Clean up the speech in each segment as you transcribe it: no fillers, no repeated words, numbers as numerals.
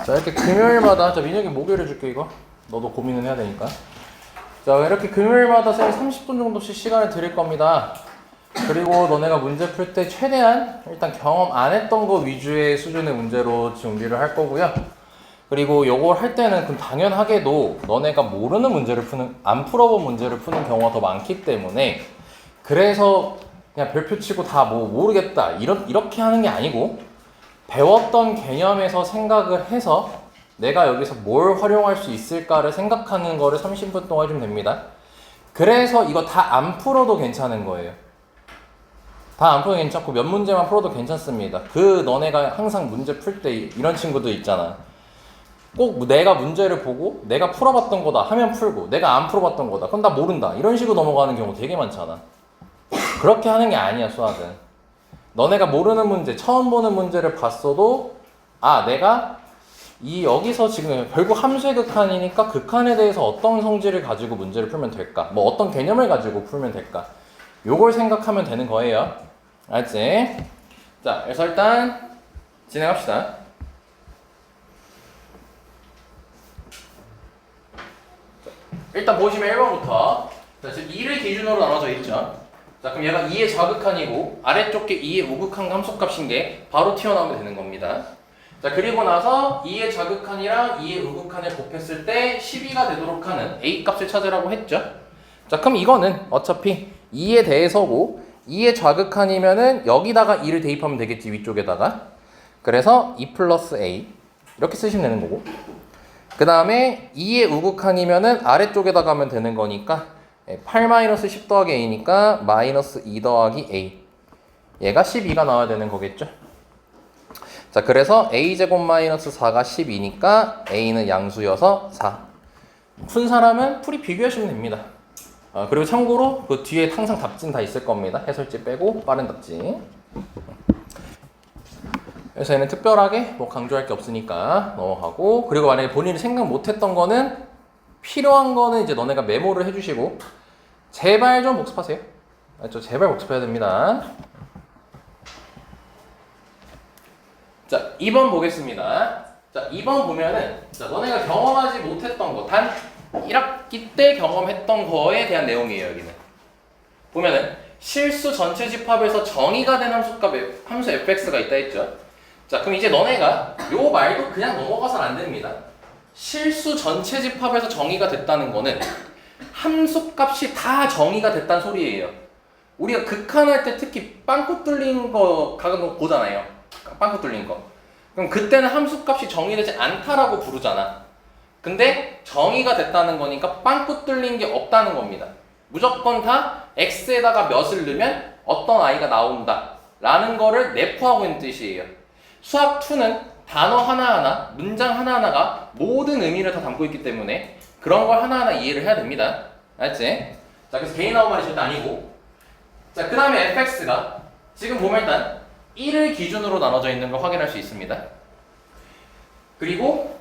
자, 이렇게 금요일마다, 자, 민혁이 목요일 해줄게, 이거. 너도 고민은 해야 되니까. 자, 이렇게 금요일마다 쌤이 30분 정도씩 시간을 드릴 겁니다. 그리고 너네가 문제 풀 때 최대한 일단 경험 안 했던 거 위주의 수준의 문제로 준비를 할 거고요. 그리고 요걸 할 때는 그럼 당연하게도 너네가 모르는 문제를 안 풀어본 문제를 푸는 경우가 더 많기 때문에 그래서 그냥 별표 치고 다 뭐 모르겠다 이렇게 하는 게 아니고 배웠던 개념에서 생각을 해서 내가 여기서 뭘 활용할 수 있을까를 생각하는 거를 30분 동안 해주면 됩니다. 그래서 이거 다 안 풀어도 괜찮은 거예요. 다 안 풀어도 괜찮고 몇 문제만 풀어도 괜찮습니다. 너네가 항상 문제 풀 때 이런 친구들 있잖아. 꼭 내가 문제를 보고 내가 풀어봤던 거다 하면 풀고 내가 안 풀어봤던 거다 그럼 나 모른다 이런 식으로 넘어가는 경우 되게 많잖아. 그렇게 하는 게 아니야. 수학은 너네가 모르는 문제 처음 보는 문제를 봤어도 내가 여기서 지금 결국 함수의 극한이니까 극한에 대해서 어떤 성질을 가지고 문제를 풀면 될까 뭐 어떤 개념을 가지고 풀면 될까 요걸 생각하면 되는 거예요. 알지? 자, 그래서 일단 진행합시다. 일단 보시면 1번부터 자, 지금 2를 기준으로 나눠져 있죠. 자, 그럼 얘가 2의 좌극한이고 아래쪽 게 2의 우극한 함수값인 게 바로 튀어나오면 되는 겁니다. 자, 그리고 나서 2의 좌극한이랑 2의 우극한을 곱했을 때 12가 되도록 하는 A값을 찾으라고 했죠. 자, 그럼 이거는 어차피 2에 대해서고 2의 좌극한이면은 여기다가 2를 대입하면 되겠지, 위쪽에다가. 그래서 2 플러스 A 이렇게 쓰시면 되는 거고 그 다음에 2의 우극한이면은 아래쪽에다 가면 되는 거니까 8-10 더하기 A니까 마이너스 2 더하기 A 얘가 12가 나와야 되는 거겠죠. 자, 그래서 A제곱 마이너스 4가 12니까 A는 양수여서 4 푼 사람은 풀이 비교하시면 됩니다. 그리고 참고로 그 뒤에 항상 답진 다 있을 겁니다. 해설지 빼고 빠른 답진. 그래서 얘는 특별하게 뭐 강조할 게 없으니까 넘어가고 그리고 만약에 본인이 생각 못했던 거는 필요한 거는 이제 너네가 메모를 해주시고 제발 좀 복습하세요. 알죠? 제발 복습해야 됩니다. 자, 2번 보겠습니다. 자, 2번 보면은 자, 너네가 경험하지 못했던 거 단 1학기 때 경험했던 거에 대한 내용이에요. 여기는 보면은 실수 전체 집합에서 정의가 된 함수 fx가 있다 했죠. 자, 그럼 이제 너네가 요 말도 그냥 넘어가서는 안 됩니다. 실수 전체 집합에서 정의가 됐다는 거는 함수값이 다 정의가 됐다는 소리예요. 우리가 극한할 때 특히 빵꾸 뚫린 거 가끔 보잖아요. 빵꾸 뚫린 거. 그럼 그때는 함수값이 정의되지 않다라고 부르잖아. 근데 정의가 됐다는 거니까 빵꾸 뚫린 게 없다는 겁니다. 무조건 다 x에다가 몇을 넣으면 어떤 i가 나온다 라는 거를 내포하고 있는 뜻이에요. 수학 2는 단어 하나하나, 문장 하나하나가 모든 의미를 다 담고 있기 때문에 그런 걸 하나하나 이해를 해야 됩니다. 알지? 자, 그래서 개인 나온 말이 절대 아니고 자, 그 다음에 fx가 지금 보면 일단 1을 기준으로 나눠져 있는 걸 확인할 수 있습니다. 그리고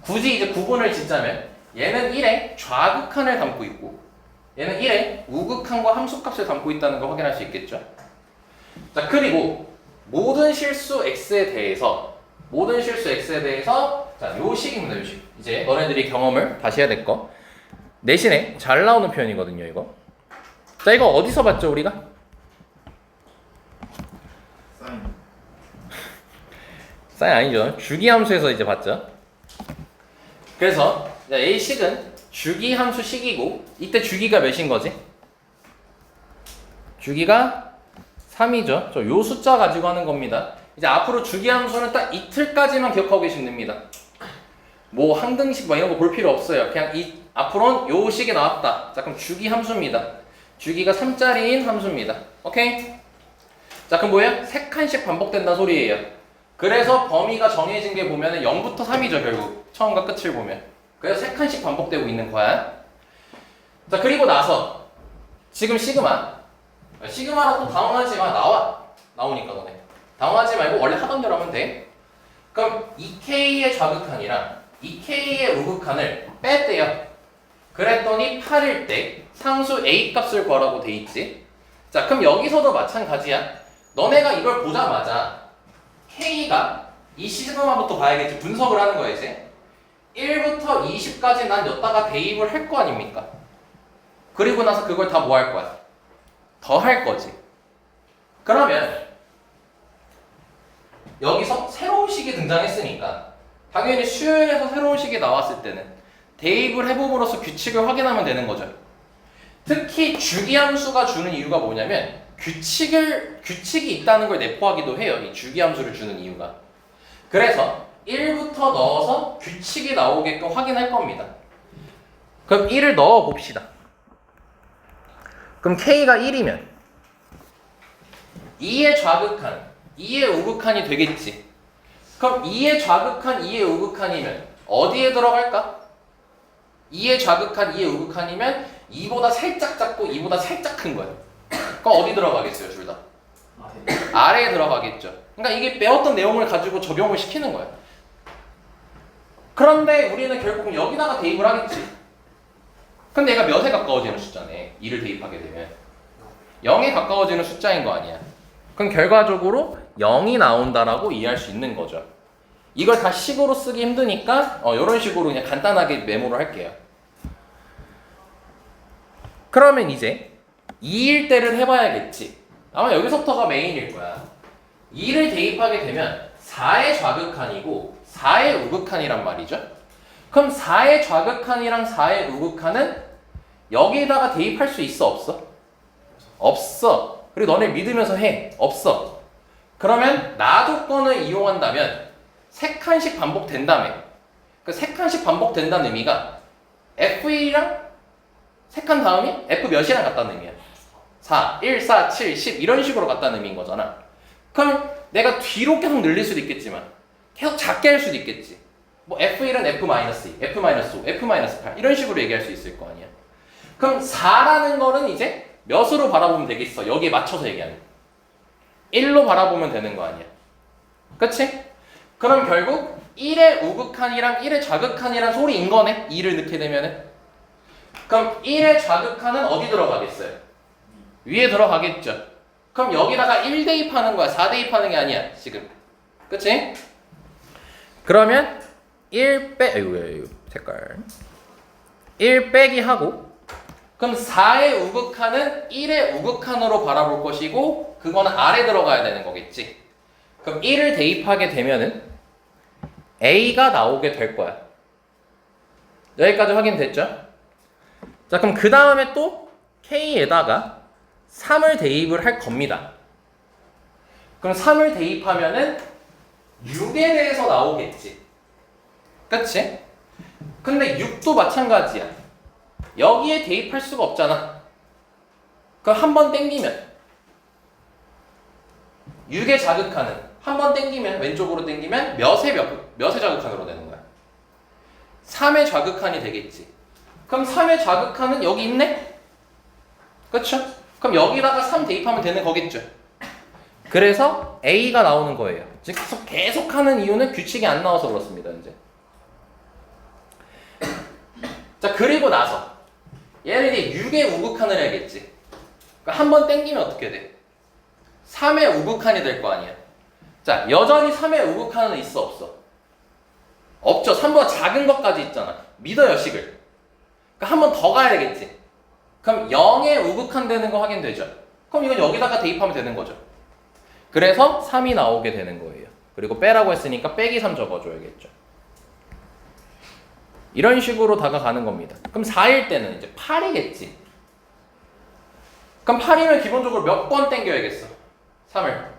굳이 이제 구분을 짓자면 얘는 1의 좌극한을 담고 있고 얘는 1의 우극한과 함수값을 담고 있다는 걸 확인할 수 있겠죠. 자, 그리고 모든 실수 x에 대해서 자, 요 식입니다. 요 식. 이제 너네들이 경험을 다시 해야 될 거. 내신에 잘 나오는 표현이거든요, 이거. 자, 이거 어디서 봤죠, 우리가? 사인 아니죠. 주기함수에서 이제 봤죠. 그래서 A식은 주기함수 식이고 이때 주기가 몇인 거지? 주기가 3이죠. 요 숫자 가지고 하는 겁니다. 이제 앞으로 주기함수는 딱 이틀까지만 기억하고 계시면 됩니다. 뭐 항등식 막 이런 거 볼 필요 없어요. 그냥 앞으로는 요 식이 나왔다. 자, 그럼 주기함수입니다. 주기가 3짜리인 함수입니다. 오케이? 자, 그럼 뭐예요? 3칸씩 반복된다는 소리예요. 그래서 범위가 정해진 게 보면은 0부터 3이죠, 결국. 처음과 끝을 보면. 그래서 3칸씩 반복되고 있는 거야. 자, 그리고 나서 지금 시그마라고 당황하지 마. 나오니까 너네. 당황하지 말고 원래 하던 대로 하면 돼. 그럼 2K의 좌극한이랑 2K의 우극한을 뺐대요. 그랬더니 8일 때 상수 A 값을 구하라고 돼 있지. 자, 그럼 여기서도 마찬가지야. 너네가 이걸 보자마자 K가 이 시그마부터 봐야겠지. 분석을 하는 거야 이제. 1부터 20까지 난 여기다가 대입을 할 거 아닙니까? 그리고 나서 그걸 다 뭐 할 거야? 더 할 거지. 그러면 여기서 새로운 식이 등장했으니까 당연히 수열에서 새로운 식이 나왔을 때는 대입을 해봄으로써 규칙을 확인하면 되는 거죠. 특히 주기함수가 주는 이유가 뭐냐면 규칙이 있다는 걸 내포하기도 해요. 이 주기함수를 주는 이유가. 그래서 1부터 넣어서 규칙이 나오게끔 확인할 겁니다. 그럼 1을 넣어 봅시다. 그럼 K가 1이면 2의 좌극한, 2의 우극한이 되겠지. 그럼 2의 좌극한, 2의 우극한이면 어디에 들어갈까? 2의 좌극한, 2의 우극한이면 2보다 살짝 작고 2보다 살짝 큰 거야. 그럼 어디 들어가겠어요, 둘 다? 아래에 들어가겠죠. 그러니까 이게 배웠던 내용을 가지고 적용을 시키는 거야. 그런데 우리는 결국 여기다가 대입을 하겠지. 근데 얘가 몇에 가까워지는 숫자네. 2를 대입하게 되면 0에 가까워지는 숫자인 거 아니야. 그럼 결과적으로 0이 나온다라고 이해할 수 있는 거죠. 이걸 다 식으로 쓰기 힘드니까 이런 식으로 그냥 간단하게 메모를 할게요. 그러면 이제 2일 때를 해봐야겠지. 아마 여기서부터가 메인일 거야. 2를 대입하게 되면 4의 좌극한이고 4의 우극한이란 말이죠. 그럼 4의 좌극한이랑 4의 우극한은 여기에다가 대입할 수 있어 없어? 없어. 그리고 너네 믿으면서 해. 없어. 그러면 나 조건을 이용한다면 3칸씩 반복된다며. 그 3칸씩 반복된다는 의미가 F1이랑 3칸 다음이 F 몇이랑 같다는 의미야. 4, 1, 4, 7, 10 이런 식으로 같다는 의미인 거잖아. 그럼 내가 뒤로 계속 늘릴 수도 있겠지만 계속 작게 할 수도 있겠지. 뭐 F1은 F-2, F-5, F-8 이런 식으로 얘기할 수 있을 거 아니야. 그럼 4라는 거는 이제 몇으로 바라보면 되겠어? 여기에 맞춰서 얘기하는 거. 1로 바라보면 되는 거 아니야. 그치? 그럼 결국 1의 우극한이랑 1의 좌극한이란 소리인 거네. 2를 넣게 되면은. 그럼 1의 좌극한은 어디 들어가겠어요? 위에 들어가겠죠. 그럼 여기다가 1 대입하는 거야. 4 대입하는 게 아니야. 지금. 그치? 그러면 1 빼, 아이고, 색깔. 1 빼기 하고, 그럼 4의 우극한은 1의 우극한으로 바라볼 것이고, 그거는 아래 들어가야 되는 거겠지. 그럼 1을 대입하게 되면은 A가 나오게 될 거야. 여기까지 확인됐죠? 자, 그럼 그 다음에 또 K에다가 3을 대입을 할 겁니다. 그럼 3을 대입하면은 6에 대해서 나오겠지. 그치? 근데 6도 마찬가지야. 여기에 대입할 수가 없잖아. 그럼 한 번 땡기면 6의 자극하는 한 번 땡기면 왼쪽으로 땡기면 몇의 자극한으로 되는 거야. 3의 자극한이 되겠지. 그럼 3의 자극한은 여기 있네? 그쵸? 그럼 여기다가 3 대입하면 되는 거겠죠. 그래서 A가 나오는 거예요. 즉 계속 하는 이유는 규칙이 안 나와서 그렇습니다. 이제. 자, 그리고 나서 얘는 이제 6의 우극한을 해야겠지. 그러니까 한 번 땡기면 어떻게 돼? 3의 우극한이 될 거 아니야. 자, 여전히 3의 우극한은 있어 없어? 없죠. 3보다 작은 것까지 있잖아. 믿어요, 식을. 그러니까 한 번 더 가야 되겠지. 그럼 0의 우극한 되는 거 확인되죠? 그럼 이건 여기다가 대입하면 되는 거죠. 그래서 3이 나오게 되는 거예요. 그리고 빼라고 했으니까 빼기 3 적어줘야겠죠. 이런 식으로 다가가는 겁니다. 그럼 4일 때는 이제 8이겠지. 그럼 8이면 기본적으로 몇 번 땡겨야겠어? 3을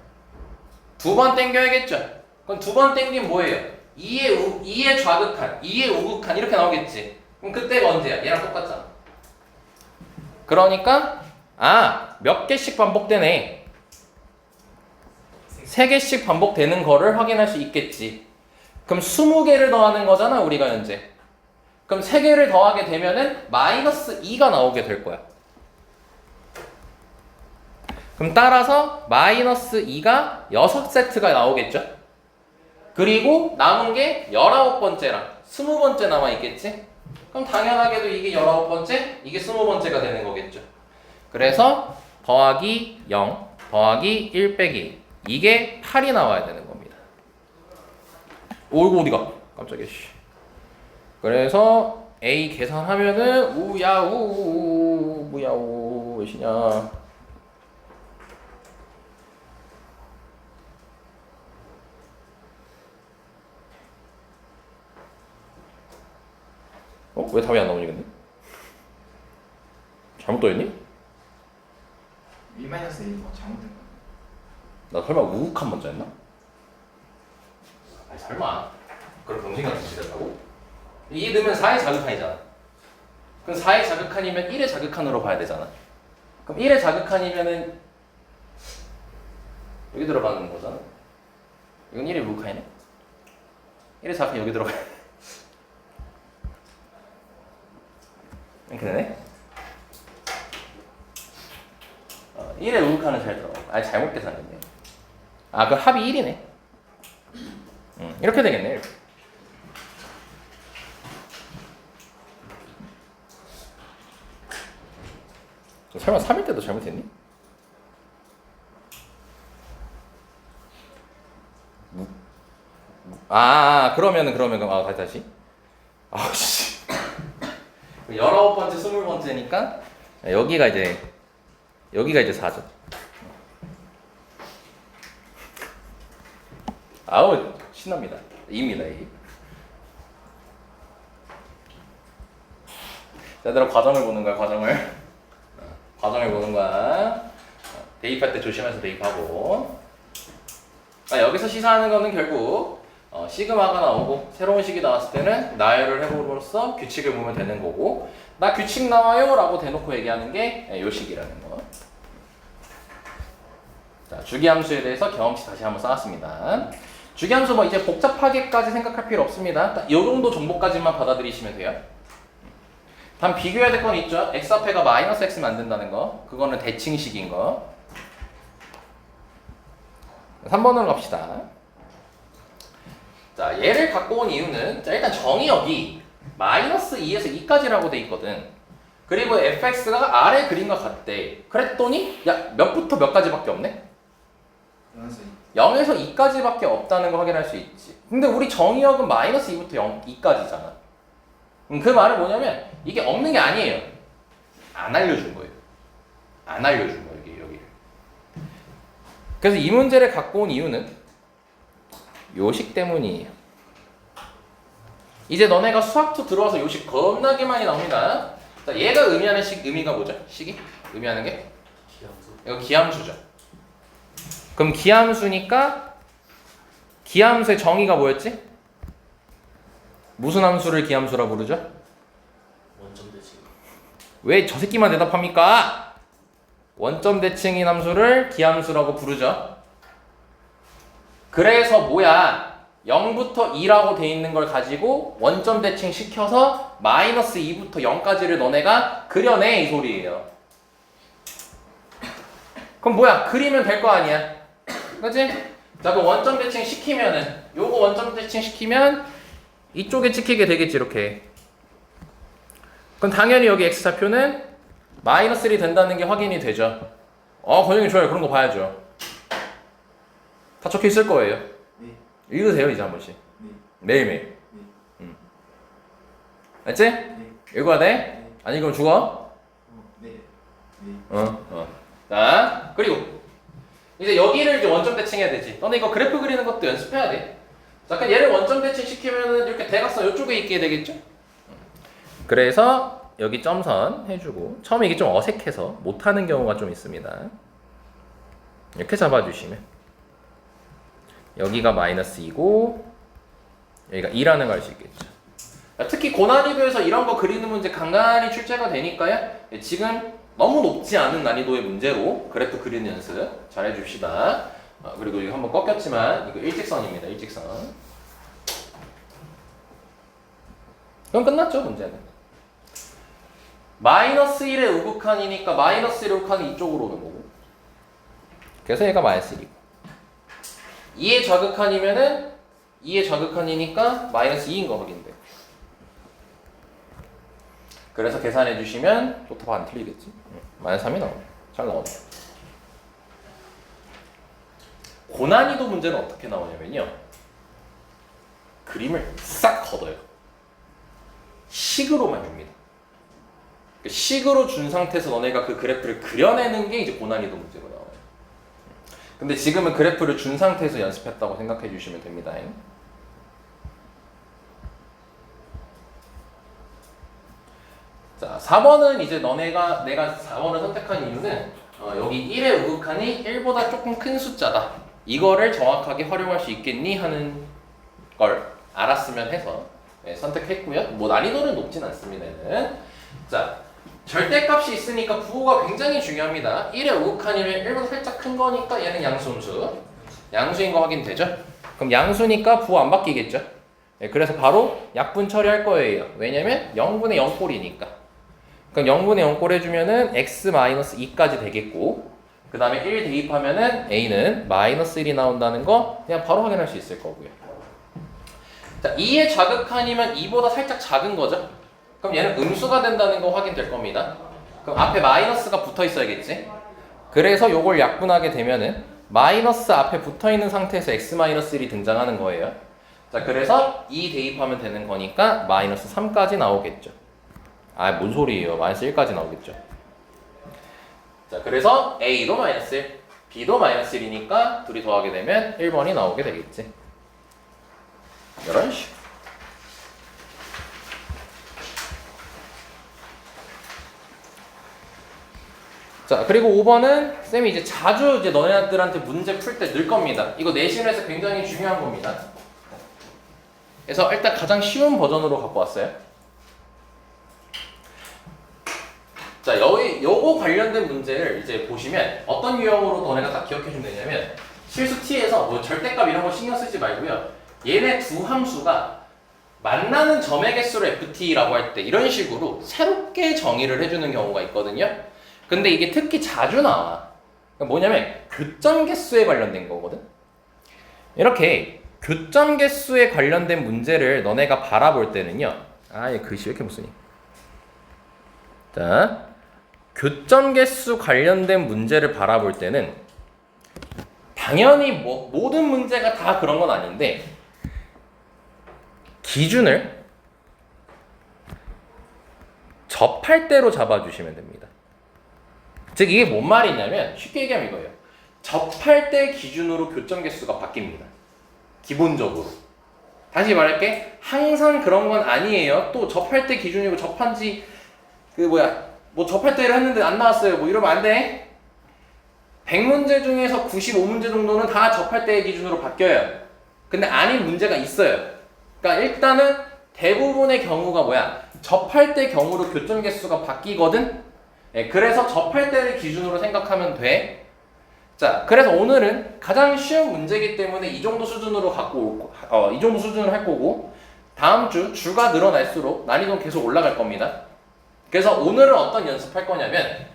2번 땡겨야겠죠. 그럼 2번 땡기면 뭐예요? 2의 좌극한, 2의 우극한 이렇게 나오겠지. 그럼 그때가 언제야? 얘랑 똑같잖아. 그러니까 몇 개씩 반복되네. 3개씩 반복되는 거를 확인할 수 있겠지. 그럼 20개를 더하는 거잖아, 우리가 현재. 그럼 3개를 더하게 되면은 마이너스 2가 나오게 될 거야. 그럼 따라서 마이너스 2가 6세트가 나오겠죠? 그리고 남은 게 19번째랑 20번째 남아있겠지? 그럼 당연하게도 이게 19번째, 이게 20번째가 되는 거겠죠. 그래서 더하기 0, 더하기 1 빼기 이게 8이 나와야 되는 겁니다. 오 이거 어디가? 깜짝이야. 씨. 그래서 A 계산하면은 우야우 무야우 몇이냐? 왜 답이 안 나오니 근데? 잘못 떠있니? B-A 뭐 잘못된 거. 나 설마 우욱한 문자 했나? 아니 설마 그런 병신 같은 짓 했다고? 2 넣으면 4의 자극한이잖아. 그럼 4의 자극한이면 1의 자극한으로 봐야 되잖아. 그럼 1의 자극한이면은 여기 들어가는 거잖아. 이건 1의 우욱한이네. 1의 자극한 여기 들어가. 이렇게 되네. 1의 우극한은 잘 들어가. 아니 잘못 계산했네. 아, 그 합이 1이네. 이렇게 되겠네. 이렇게. 설마 3일 때도 잘못했니? 그러면 다시. 아씨. 19번째, 20번째니까 여기가 이제 4죠. 아우 신납니다. 2입니다. 2. 자, 얘들아 과정을 보는 거야. 과정을 보는 거야. 대입할 때 조심해서 대입하고. 여기서 시사하는 거는 결국 시그마가 나오고 새로운 식이 나왔을 때는 나열을 해봄으로써 규칙을 보면 되는 거고, 나 규칙 나와요 라고 대놓고 얘기하는 게 요 식이라는 거. 자, 주기함수에 대해서 경험치 다시 한번 쌓았습니다. 주기함수 뭐 이제 복잡하게까지 생각할 필요 없습니다. 이 정도 정보까지만 받아들이시면 돼요. 단 비교해야 될 건 있죠. x 앞에가 마이너스 x 만든다는 거. 그거는 대칭식인 거. 3번으로 갑시다. 자, 얘를 갖고 온 이유는, 자, 일단 정의역이 마이너스 2에서 2까지라고 돼 있거든. 그리고 fx가 아래 그림과 같대. 그랬더니 야, 몇부터 몇까지밖에 없네? 0에서 2까지밖에 없다는 걸 확인할 수 있지. 근데 우리 정의역은 마이너스 2부터 2까지잖아. 그 말은 뭐냐면 이게 없는 게 아니에요. 안 알려준 거예요. 안 알려준 거예요, 여기를. 그래서 이 문제를 갖고 온 이유는 요식 때문이에요. 이제 너네가 수학2 들어와서 요식 겁나게 많이 나옵니다. 자, 얘가 의미하는 의미가 뭐죠? 식이? 의미하는 게? 기함수. 이거 기함수죠. 그럼 기함수니까 기함수의 정의가 뭐였지? 무슨 함수를 기함수라 부르죠? 원점 대칭. 왜 저 새끼만 대답합니까? 원점 대칭인 함수를 기함수라고 부르죠. 그래서 뭐야? 0부터 2라고 돼 있는 걸 가지고 원점 대칭 시켜서 마이너스 2부터 0까지를 너네가 그려내, 이 소리예요. 그럼 뭐야? 그리면 될 거 아니야. 그치? 자, 그 원점 대칭 시키면은, 요거 원점 대칭 시키면 이쪽에 찍히게 되겠지, 이렇게. 그럼 당연히 여기 x좌표는 마이너스 1이 된다는 게 확인이 되죠. 권영이 좋아요. 그런 거 봐야죠. 다 적혀 있을 거예요. 네. 읽으세요, 이제 한 번씩. 네. 매일매일. 네. 알지? 네. 읽어야 돼? 네. 안 읽으면 죽어. 네. 네. 자, 그리고 이제 여기를 이제 원점 대칭해야 되지. 너네 이거 그래프 그리는 것도 연습해야 돼. 자, 그럼 얘를 원점 대칭 시키면은 이렇게 대각선 이쪽에 있게 되겠죠? 그래서 여기 점선 해주고, 처음에 이게 좀 어색해서 못하는 경우가 좀 있습니다. 이렇게 잡아주시면 여기가 마이너스 2고 여기가 2라는 걸 알 수 있겠죠. 특히 고난이도에서 이런 거 그리는 문제 간간히 출제가 되니까요. 지금 너무 높지 않은 난이도의 문제로 그래프 그리는 연습 잘 해줍시다. 그리고 이거 한번 꺾였지만 이거 일직선입니다. 일직선. 그럼 끝났죠, 문제는. 마이너스 1의 우극한이니까 마이너스 1의 우극한이 이쪽으로 오는 거고. 그래서 얘가 마이너스 1이고. 2의 좌극한이면은 2의 좌극한이니까 마이너스 2인 거 확인돼. 그래서 계산해 주시면 또 답 안 틀리겠지. 마이너스 3이 나오네. 잘 나오네. 고난이도 문제는 어떻게 나오냐면요. 그림을 싹 걷어요. 식으로만 줍니다. 식으로 준 상태에서 너네가 그 그래프를 그려내는 게 이제 고난이도 문제로 나와요. 근데 지금은 그래프를 준 상태에서 연습했다고 생각해 주시면 됩니다. 자, 4번은 이제 내가 4번을 선택한 이유는 여기 1의 우극한이 1보다 조금 큰 숫자다. 이거를 정확하게 활용할 수 있겠니? 하는 걸 알았으면 해서 선택했고요. 뭐 난이도는 높진 않습니다. 얘는. 자, 절대값이 있으니까 부호가 굉장히 중요합니다. 1의 우극한이면 1보다 살짝 큰 거니까 얘는 양수음수. 양수인 거 확인되죠? 그럼 양수니까 부호 안 바뀌겠죠? 그래서 바로 약분 처리할 거예요. 왜냐면 0분의 0꼴이니까. 그럼 0분의 0꼴 해주면은 x-2까지 되겠고, 그 다음에 1 대입하면은 a는 -1이 나온다는 거 그냥 바로 확인할 수 있을 거고요. 자, 2의 자극한이면 2보다 살짝 작은 거죠? 그럼 얘는 음수가 된다는 거 확인될 겁니다. 그럼 앞에 마이너스가 붙어 있어야겠지? 그래서 요걸 약분하게 되면은 마이너스 앞에 붙어 있는 상태에서 x-1이 등장하는 거예요. 자, 그래서 2 대입하면 되는 거니까 -3까지 나오겠죠. 아, 뭔 소리예요. -1까지 나오겠죠. 자, 그래서 a도 -1, b도 -1이니까 둘이 더하게 되면 1번이 나오게 되겠지. 이런 식으로. 자, 그리고 5번은 쌤이 이제 자주 이제 너네들한테 문제 풀 때 늘 겁니다. 이거 내신에서 굉장히 중요한 겁니다. 그래서 일단 가장 쉬운 버전으로 갖고 왔어요. 자, 요거 관련된 문제를 이제 보시면 어떤 유형으로 너네가 딱 기억해 주면 되냐면, 실수 t에서 뭐 절대값 이런 거 신경 쓰지 말고요. 얘네 두 함수가 만나는 점의 개수를 ft라고 할 때 이런 식으로 새롭게 정의를 해주는 경우가 있거든요. 근데 이게 특히 자주 나와. 그러니까 뭐냐면 교점 개수에 관련된 거거든. 이렇게 교점 개수에 관련된 문제를 너네가 바라볼 때는요. 아, 얘 글씨 왜 이렇게 못 쓰니? 자, 교점 개수 관련된 문제를 바라볼 때는 당연히 뭐 모든 문제가 다 그런 건 아닌데 기준을 접할 대로 잡아주시면 됩니다. 즉 이게 뭔 말이냐면 쉽게 얘기하면 이거예요. 접할 때 기준으로 교점 개수가 바뀝니다. 기본적으로. 다시 말할게. 항상 그런 건 아니에요. 또 접할 때 기준이고 접한지 뭐 접할 때를 했는데 안 나왔어요. 뭐 이러면 안 돼. 100문제 중에서 95문제 정도는 다 접할 때의 기준으로 바뀌어요. 근데 아닌 문제가 있어요. 그러니까 일단은 대부분의 경우가 뭐야? 접할 때 경우로 교점 개수가 바뀌거든. 그래서 접할 때를 기준으로 생각하면 돼. 자, 그래서 오늘은 가장 쉬운 문제이기 때문에 이 정도 수준으로 이 정도 수준을 할 거고, 다음 주 주가 늘어날수록 난이도는 계속 올라갈 겁니다. 그래서 오늘은 어떤 연습할 거냐면,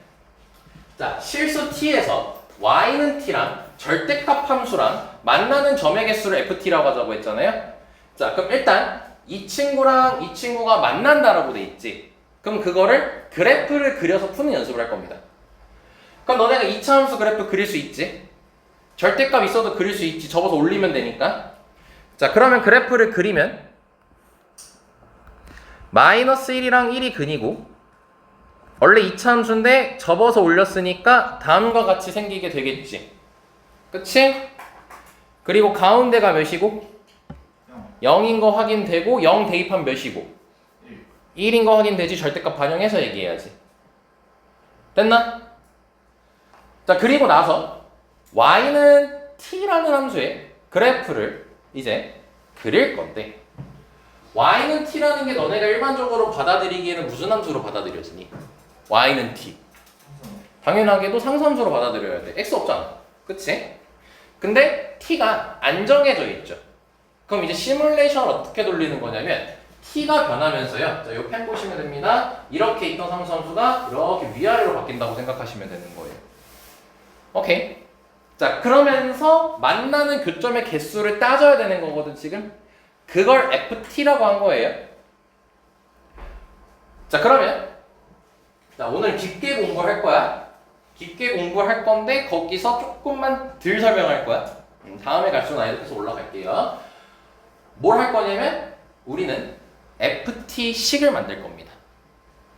자, 실수 t에서 y는 t랑 절대값 함수랑 만나는 점의 개수를 ft라고 하자고 했잖아요. 자, 그럼 일단 이 친구랑 이 친구가 만난다라고 돼 있지. 그럼 그거를 그래프를 그려서 푸는 연습을 할 겁니다. 그럼 너네가 2차 함수 그래프 그릴 수 있지? 절대값 있어도 그릴 수 있지. 접어서 올리면 되니까. 자, 그러면 그래프를 그리면 -1이랑 1이 근이고, 원래 2차 함수인데 접어서 올렸으니까 다음과 같이 생기게 되겠지. 그치? 그리고 가운데가 몇이고? 0인 거 확인되고 0 대입하면 몇이고? 1인 거 확인되지. 절대값 반영해서 얘기해야지. 됐나? 자, 그리고 나서 y는 t라는 함수의 그래프를 이제 그릴 건데, y는 t라는 게 너네가 일반적으로 받아들이기에는 무슨 함수로 받아들여지니? y는 t. 당연하게도 상수함수로 받아들여야 돼. x 없잖아. 그치? 근데 t가 안 정해져 있죠. 그럼 이제 시뮬레이션을 어떻게 돌리는 거냐면, t가 변하면서요. 자, 요 펜 보시면 됩니다. 이렇게 있던 상수함수가 이렇게 위아래로 바뀐다고 생각하시면 되는 거예요. 오케이. 자, 그러면서 만나는 교점의 개수를 따져야 되는 거거든, 지금. 그걸 ft라고 한 거예요. 자, 그러면 자, 오늘 깊게 공부할 거야. 깊게 공부할 건데 거기서 조금만 덜 설명할 거야. 다음에 갈수록 난이도 계속 올라갈게요. 뭘 할 거냐면 우리는 FT식을 만들 겁니다.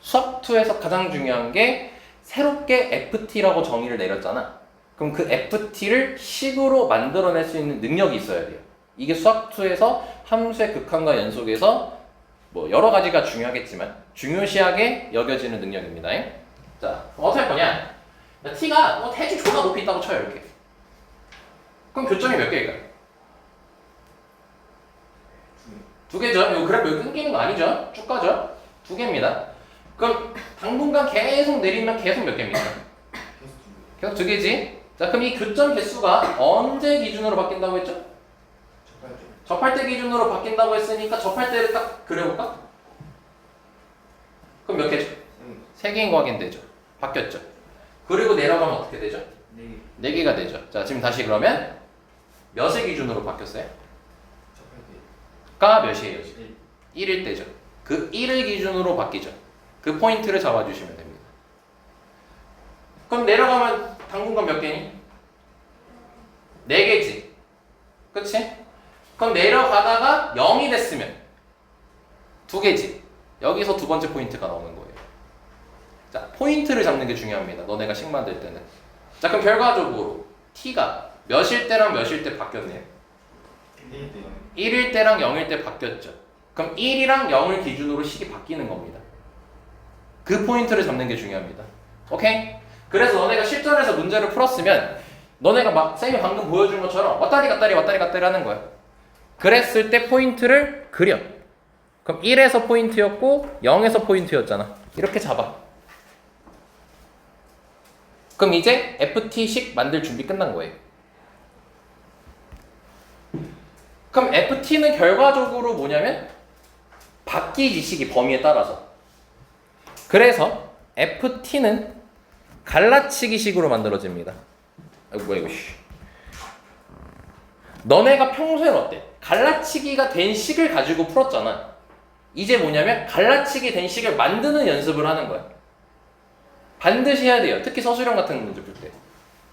수학2에서 가장 중요한 게 새롭게 FT라고 정의를 내렸잖아. 그럼 그 FT를 식으로 만들어낼 수 있는 능력이 있어야 돼요. 이게 수학2에서 함수의 극한과 연속에서 뭐 여러 가지가 중요하겠지만 중요시하게 여겨지는 능력입니다. 자, 어떻게 할 거냐? t가 뭐 대충 존나 높이 있다고 쳐요, 이렇게. 그럼 교점이 몇 개일까요? 두 개죠. 이거 그래프 여기 끊기는 거 아니죠? 쭉 가죠? 두 개입니다. 그럼 당분간 계속 내리면 계속 몇 개입니까? 계속 두 개지. 자, 그럼 이 교점 개수가 언제 기준으로 바뀐다고 했죠? 접할 때 기준으로 바뀐다고 했으니까 접할 때를 딱 그려볼까? 그럼 몇 개죠? 세 개인 거 확인되죠. 바뀌었죠. 그리고 내려가면 어떻게 되죠? 네 개가 되죠. 자, 지금 다시 그러면 몇의 기준으로 바뀌었어요? 가 몇이에요? 1일 때죠. 그 1을 기준으로 바뀌죠. 그 포인트를 잡아주시면 됩니다. 그럼 내려가면 당분간 몇 개니? 4개지. 그치? 그럼 내려가다가 0이 됐으면 2개지. 여기서 두 번째 포인트가 나오는 거예요. 자, 포인트를 잡는 게 중요합니다. 너네가 식 만들 때는. 자, 그럼 결과적으로 t가 몇일 때랑 몇일 때 바뀌었네요. 1일 때랑 0일 때 바뀌었죠. 그럼 1이랑 0을 기준으로 식이 바뀌는 겁니다. 그 포인트를 잡는 게 중요합니다. 오케이? 그래서 너네가 실전에서 문제를 풀었으면 너네가 막 쌤이 방금 보여준 것처럼 왔다리 갔다리 하는 거야. 그랬을 때 포인트를 그려. 그럼 1에서 포인트였고 0에서 포인트였잖아. 이렇게 잡아. 그럼 이제 FT식 만들 준비 끝난 거예요. 그럼 FT는 결과적으로 뭐냐면 바뀌지, 식이 범위에 따라서. 그래서 FT는 갈라치기 식으로 만들어집니다. 아이고 뭐야 이거. 너네가 평소엔 어때? 갈라치기가 된 식을 가지고 풀었잖아. 이제 뭐냐면 갈라치기 된 식을 만드는 연습을 하는 거야. 반드시 해야 돼요. 특히 서술형 같은 문제 풀 때.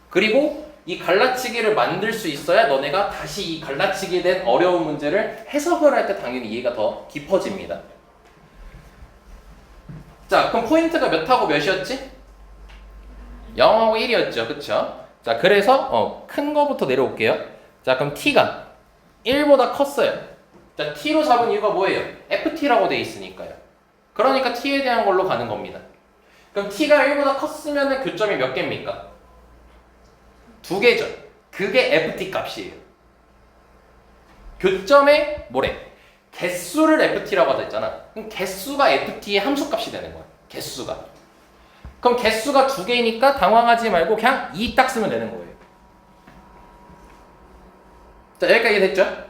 그리고 이 갈라치기를 만들 수 있어야 너네가 다시 이 갈라치기 된 어려운 문제를 해석을 할 때 당연히 이해가 더 깊어집니다. 자, 그럼 포인트가 몇하고 몇이었지? 0하고 1이었죠. 그쵸? 자, 그래서 큰 거부터 내려올게요. 자, 그럼 t가 1보다 컸어요. 자, t로 잡은 이유가 뭐예요? ft라고 돼 있으니까요. 그러니까 t에 대한 걸로 가는 겁니다. 그럼 t가 1보다 컸으면 교점이 몇 개입니까? 2개죠. 그게 ft 값이에요. 교점의 뭐래? 개수를 ft라고 하자 했잖아. 그럼 개수가 ft의 함수 값이 되는 거야. 개수가. 그럼 개수가 2개니까 당황하지 말고 그냥 2 딱 쓰면 되는 거예요. 자, 여기까지 됐죠?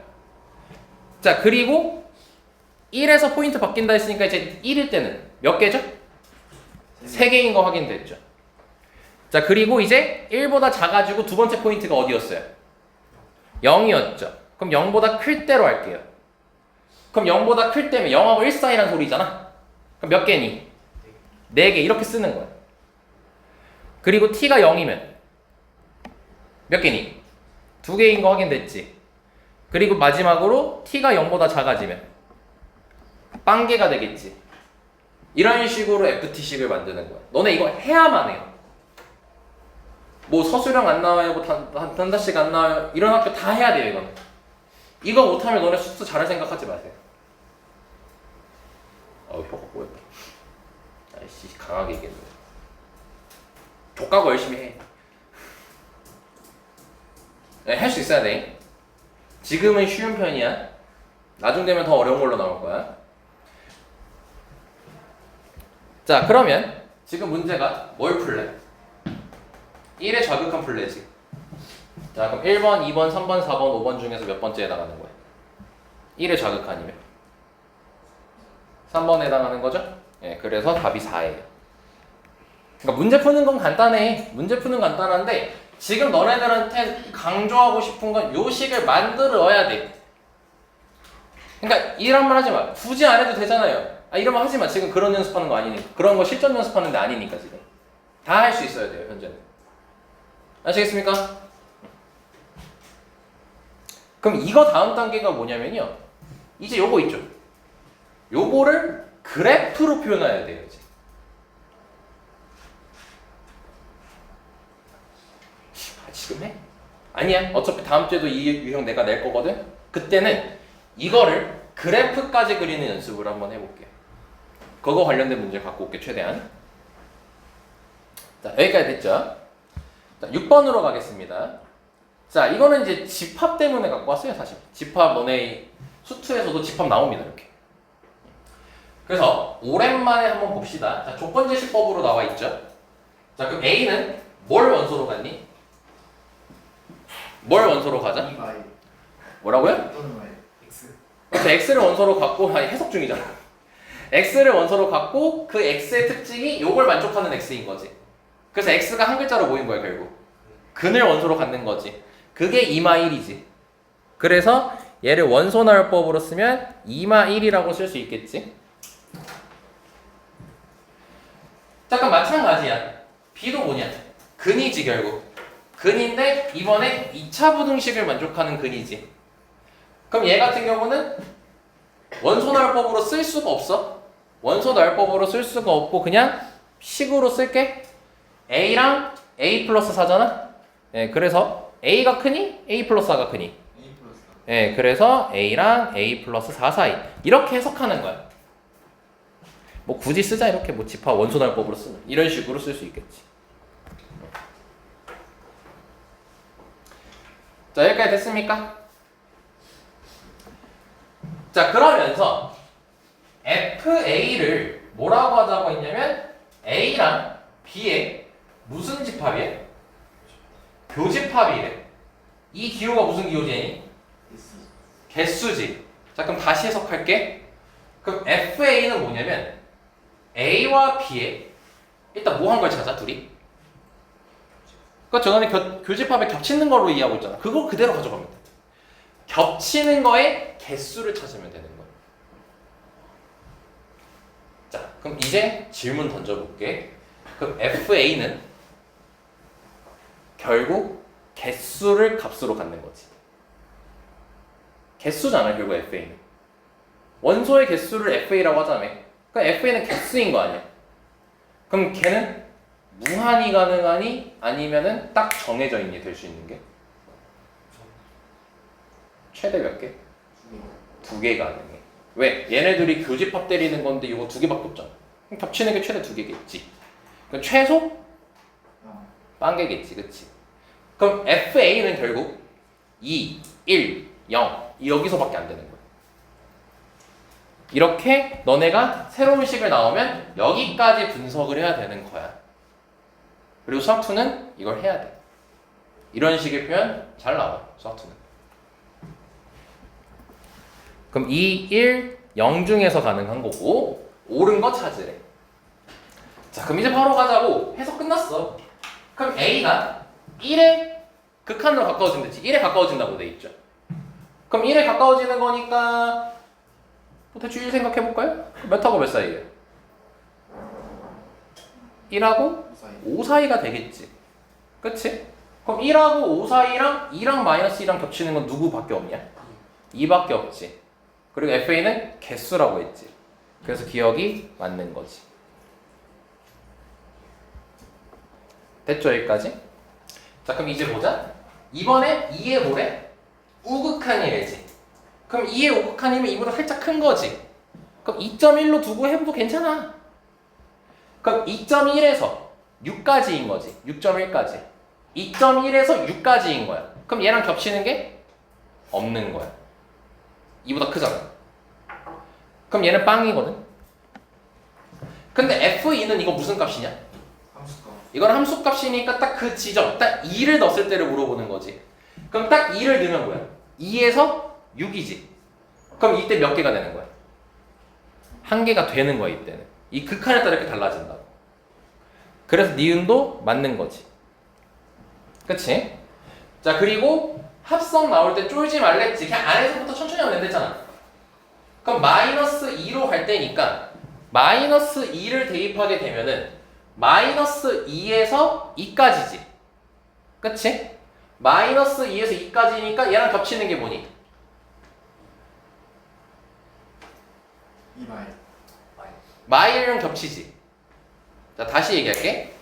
자, 그리고 1에서 포인트 바뀐다 했으니까 이제 1일 때는 몇 개죠? 3개인 거 확인됐죠? 자, 그리고 이제 1보다 작아지고 두 번째 포인트가 어디였어요? 0이었죠. 그럼 0보다 클 때로 할게요. 그럼 0보다 클 때면 0하고 1 사이라는 소리잖아. 그럼 몇 개니? 4개 이렇게 쓰는 거야. 그리고 t가 0이면 몇 개니? 2개인 거 확인됐지. 그리고 마지막으로 t가 0보다 작아지면 빵개가 되겠지. 이런 식으로 FT식을 만드는 거야. 너네 이거 해야만 해요. 뭐 서술형 안 나와요, 뭐 단다식 안 나와요. 이런 학교 다 해야 돼요, 이건. 이거 못하면 너네 숙소 잘할 생각하지 마세요. 혀가 꼬였다. 아이씨, 강하게 얘기했네. 족가고 열심히 해. 네, 할 수 있어야 돼. 지금은 쉬운 편이야. 나중 되면 더 어려운 걸로 나올 거야. 자, 그러면 지금 문제가 뭘 풀래? 1의 좌극한 풀래지. 자, 그럼 1번, 2번, 3번, 4번, 5번 중에서 몇 번째에 해당하는 거야? 1의 좌극한이면 3번에 해당하는 거죠? 예, 그래서 답이 4예요. 그러니까 문제 푸는 건 간단해. 문제 푸는 건 간단한데 지금 너네들한테 강조하고 싶은 건 요 식을 만들어야 돼. 그러니까 이런 말 하지 마. 굳이 안 해도 되잖아요. 이런 말 하지 마. 지금 그런 연습하는 거 아니니까. 그런 거 실전 연습하는 데 아니니까 지금. 다 할 수 있어야 돼요, 현재는. 아시겠습니까? 그럼 이거 다음 단계가 뭐냐면요. 이제 요거 있죠. 요거를 그래프로 표현해야 돼요. 이제. 지금 해? 아니야. 어차피 다음 주에도 이 유형 내가 낼 거거든. 그때는 이거를 그래프까지 그리는 연습을 한번 해볼게요. 그거 관련된 문제 갖고 올게 최대한. 자, 여기까지 됐죠? 자, 6번으로 가겠습니다. 자, 이거는 이제 집합 때문에 갖고 왔어요, 사실. 집합 너네 수투에서도 집합 나옵니다, 이렇게. 그래서 오랜만에 한번 봅시다. 자, 조건제시법으로 나와 있죠? 자, 그럼 A는 뭘 원소로 갔니? 뭘 원소로 가자? 2y 뭐라고요? 또는 y x 그래서 X를 원소로 갖고, 아니 해석 중이잖아. X를 원소로 갖고 그 X의 특징이 요걸 만족하는 X인 거지. 그래서 X가 한 글자로 모인 거야, 결국. 근을 원소로 갖는 거지. 그게 2마1이지. 그래서 얘를 원소 나열법으로 쓰면 2마1이라고 쓸 수 있겠지. 잠깐 마찬가지야. B도 뭐냐? 근이지 결국. 근인데 이번에 2차 부등식을 만족하는 근이지. 그럼 얘 같은 경우는 원소 나열법으로 쓸 수가 없어. 원소 나열법으로 쓸 수가 없고 그냥 식으로 쓸게. A랑 A 플러스 4잖아. 예, 그래서 A가 크니? A 플러스 4가 크니? a 플러스 예, 그래서 A랑 A 플러스 4 사이 이렇게 해석하는 거야. 뭐 굳이 쓰자 이렇게 뭐 집합 원소 나열법으로 쓰면 이런 식으로 쓸 수 있겠지. 자, 여기까지 됐습니까? 자, 그러면서 FA를 뭐라고 하자고 했냐면 A랑 B의 무슨 집합이에요? 교집합이래. 이 기호가 무슨 기호지? x 개수지. 자, 그럼 다시 해석할게. 그럼 FA는 뭐냐면 A와 B의 일단 뭐 한 걸 찾아 둘이? 그러니까 저번에 교집합에 겹치는 걸로 이해하고 있잖아. 그거 그대로 가져가면 돼. 겹치는 거에 개수를 찾으면 되는 거야. 자, 그럼 이제 질문 던져볼게. 그럼 FA는 결국 개수를 값으로 갖는 거지. 개수잖아, 결국 FA는. 원소의 개수를 FA라고 하자며. 그러니까 FA는 개수인 거 아니야. 그럼 걔는 무한히 가능하니? 아니면은 딱 정해져 있니? 될 수 있는 게? 최대 몇 개? 2개 가능해. 왜? 얘네들이 교집합 때리는 건데 이거 2개밖에 없잖아. 그럼 겹치는 게 최대 2개겠지. 그럼 최소? 1개겠지, 그치? 그럼 FA는 결국 2, 1, 0 여기서밖에 안 되는 거야. 이렇게 너네가 새로운 식을 나오면 여기까지 분석을 해야 되는 거야. 그리고 수학2는 이걸 해야 돼. 이런 식의 표현 잘 나와, 수학2는. 그럼 2, 1, 0 중에서 가능한 거고 옳은 거 찾으래. 자, 그럼 이제 바로 가자고. 해석 끝났어. 그럼 A가 1에 극한으로 가까워진댔지. 1에 가까워진다고 돼 있죠. 그럼 1에 가까워지는 거니까 뭐 대충 1 생각해 볼까요? 몇 하고 몇 사이예요? 1하고 5 사이가 되겠지. 그치? 그럼 1하고 5 사이랑 2랑 마이너스 2랑 겹치는 건 누구밖에 없냐? 2밖에 없지. 그리고 FA는 개수라고 했지. 그래서 기억이 맞는 거지. 됐죠, 여기까지? 자, 그럼 이제 보자. 이번에 2의 뭐래? 우극한이래지. 그럼 2의 우극한이면 이보다 살짝 큰 거지. 그럼 2.1로 두고 해도 괜찮아. 그럼 2.1에서 6까지인 거지. 6.1까지. 2.1에서 6까지인 거야. 그럼 얘랑 겹치는 게 없는 거야. 이보다 크잖아. 그럼 얘는 빵이거든. 근데 F2는 이거 무슨 값이냐? 함수값 이건 함수값이니까 딱 그 지점, 딱 2를 넣었을 때를 물어보는 거지. 그럼 딱 2를 넣으면 뭐야? 2에서 6이지. 그럼 이때 몇 개가 되는 거야? 1개가 되는 거야, 이때는. 이 극한에 따라 이렇게 달라진다고. 그래서 니은도 맞는 거지. 그치? 자, 그리고 합성 나올 때 쫄지 말랬지. 그냥 안에서부터 천천히 하면 된댔잖아. 그럼 마이너스 2로 갈 때니까 마이너스 2를 대입하게 되면은 마이너스 2에서 2까지지. 그치? 마이너스 2에서 2까지니까 얘랑 겹치는 게 뭐니? 2마일. 마일은 겹치지. 자, 다시 얘기할게.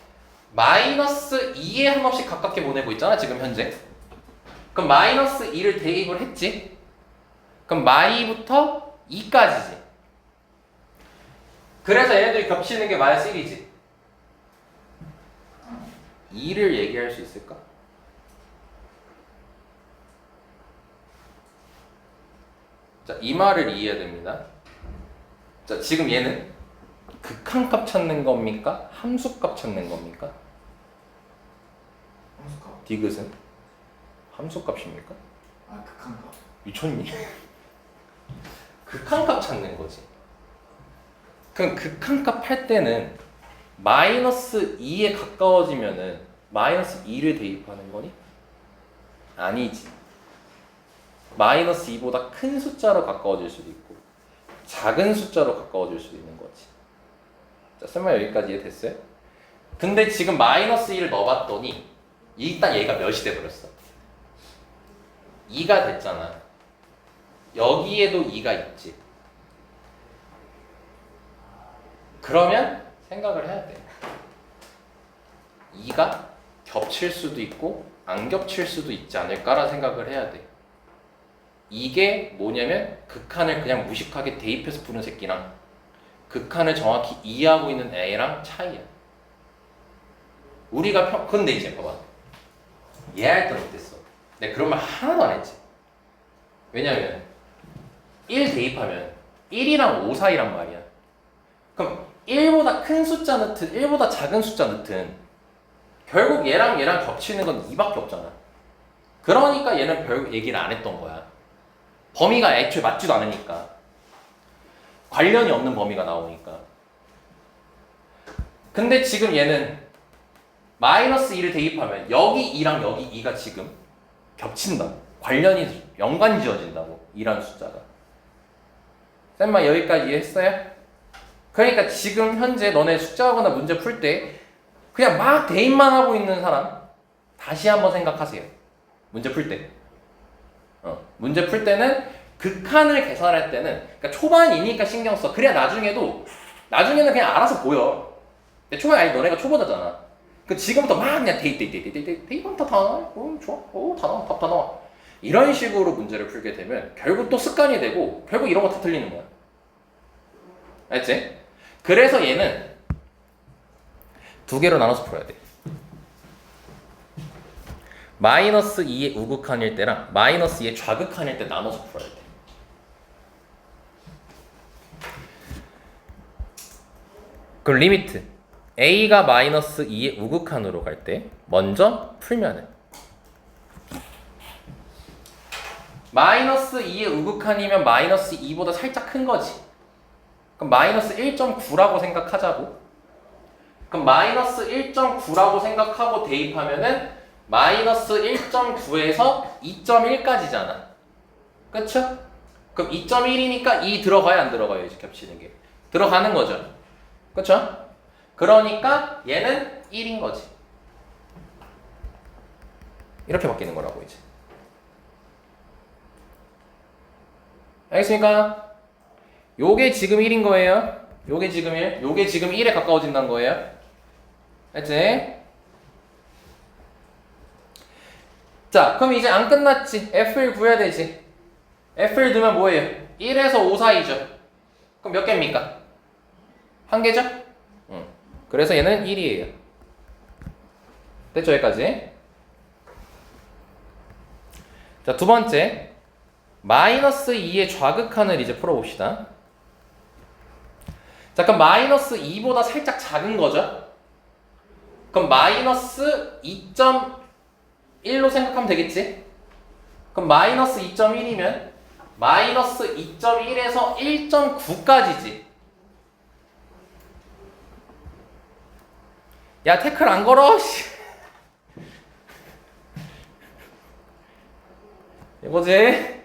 마이너스 2에 한 값씩 가깝게 보내고 있잖아, 지금 현재. 그럼 마이너스 2를 대입을 했지. 그럼 마이부터 2까지지. 그래서 얘네들이 겹치는 게 마이너스 1이지. 2를 얘기할 수 있을까? 자, 이 말을 이해해야 됩니다. 자, 지금 얘는 극한값 찾는 겁니까? 함수값 찾는 겁니까? 함수값. 디귿은? 함수값입니까? 아 극한값. 미쳤니? 극한값 찾는 거지. 그럼 극한값 할 때는 마이너스 2에 가까워지면은 마이너스 2를 대입하는 거니? 아니지. 마이너스 2보다 큰 숫자로 가까워질 수도 있고 작은 숫자로 가까워질 수도 있는 거지. 자, 설마 여기까지 이해됐어요? 근데 지금 마이너스 2를 넣어봤더니 일단 얘가 몇이 돼버렸어? 2가 됐잖아. 여기에도 2가 있지. 그러면 생각을 해야 돼. 2가 겹칠 수도 있고 안 겹칠 수도 있지 않을까라는 생각을 해야 돼. 이게 뭐냐면 극한을 그냥 무식하게 대입해서 푸는 새끼랑 극한을 정확히 이해하고 있는 애랑 차이야. 우리가 근데 이제 봐봐. 얘할 때는 어땠어? 내가 그런 말 하나도 안 했지. 왜냐면 1 대입하면 1이랑 5 사이란 말이야. 그럼 1보다 큰 숫자 넣든 1보다 작은 숫자 넣든 결국 얘랑 겹치는 건 2밖에 없잖아. 그러니까 얘는 별 얘기를 안 했던 거야. 범위가 애초에 맞지도 않으니까. 관련이 없는 범위가 나오니까. 근데 지금 얘는 마이너스 2를 대입하면 여기 2랑 여기 2가 지금 겹친다. 관련이 연관 지어진다고. 2라는 숫자가. 쌤마 여기까지 이해했어요? 그러니까 지금 현재 너네 숙제하거나 문제 풀 때 그냥 막 대입만 하고 있는 사람 다시 한번 생각하세요. 문제 풀 때. 문제 풀 때는 극한을 계산할 때는 그러니까 초반이니까 신경 써. 그래야 나중에는 그냥 알아서 보여. 근데 초반에 아니 너네가 초보자잖아. 그 지금부터 막 그냥 대입하면 다 나와. 좋아. 다 나와. 답 다 나와. 이런 식으로 문제를 풀게 되면 결국 또 습관이 되고 결국 이런 거 다 틀리는 거야. 알지? 그래서 얘는 두 개로 나눠서 풀어야 돼. 마이너스 2의 우극한일 때랑 마이너스 2의 좌극한일 때 나눠서 풀어야 돼. 그럼 리미트 a가 마이너스 2의 우극한으로 갈 때 먼저 풀면은 마이너스 2의 우극한이면 마이너스 2보다 살짝 큰 거지. 그럼 마이너스 1.9라고 생각하자고. 그럼 마이너스 1.9라고 생각하고 대입하면은 마이너스 1.9에서 2.1까지잖아. 그쵸? 그럼 2.1이니까 2 들어가야 안 들어가요? 이제 겹치는 게. 들어가는 거죠. 그쵸? 그러니까 얘는 1인 거지. 이렇게 바뀌는 거라고 이제. 알겠습니까? 요게 지금 1인 거예요. 요게 지금 1. 요게 지금 1에 가까워진다는 거예요. 알지? 자, 그럼 이제 안 끝났지. F를 구해야 되지. F를 넣으면 뭐예요? 1에서 5 사이죠. 그럼 몇 개입니까? 한 개죠? 응. 그래서 얘는 1이에요. 됐죠? 여기까지. 자, 두 번째. 마이너스 2의 좌극한을 이제 풀어봅시다. 자, 그럼 마이너스 2보다 살짝 작은 거죠? 그럼 마이너스 2.1로 생각하면 되겠지? 그럼 마이너스 2.1이면 마이너스 2.1에서 1.9까지지. 야, 태클 안 걸어? 이거지?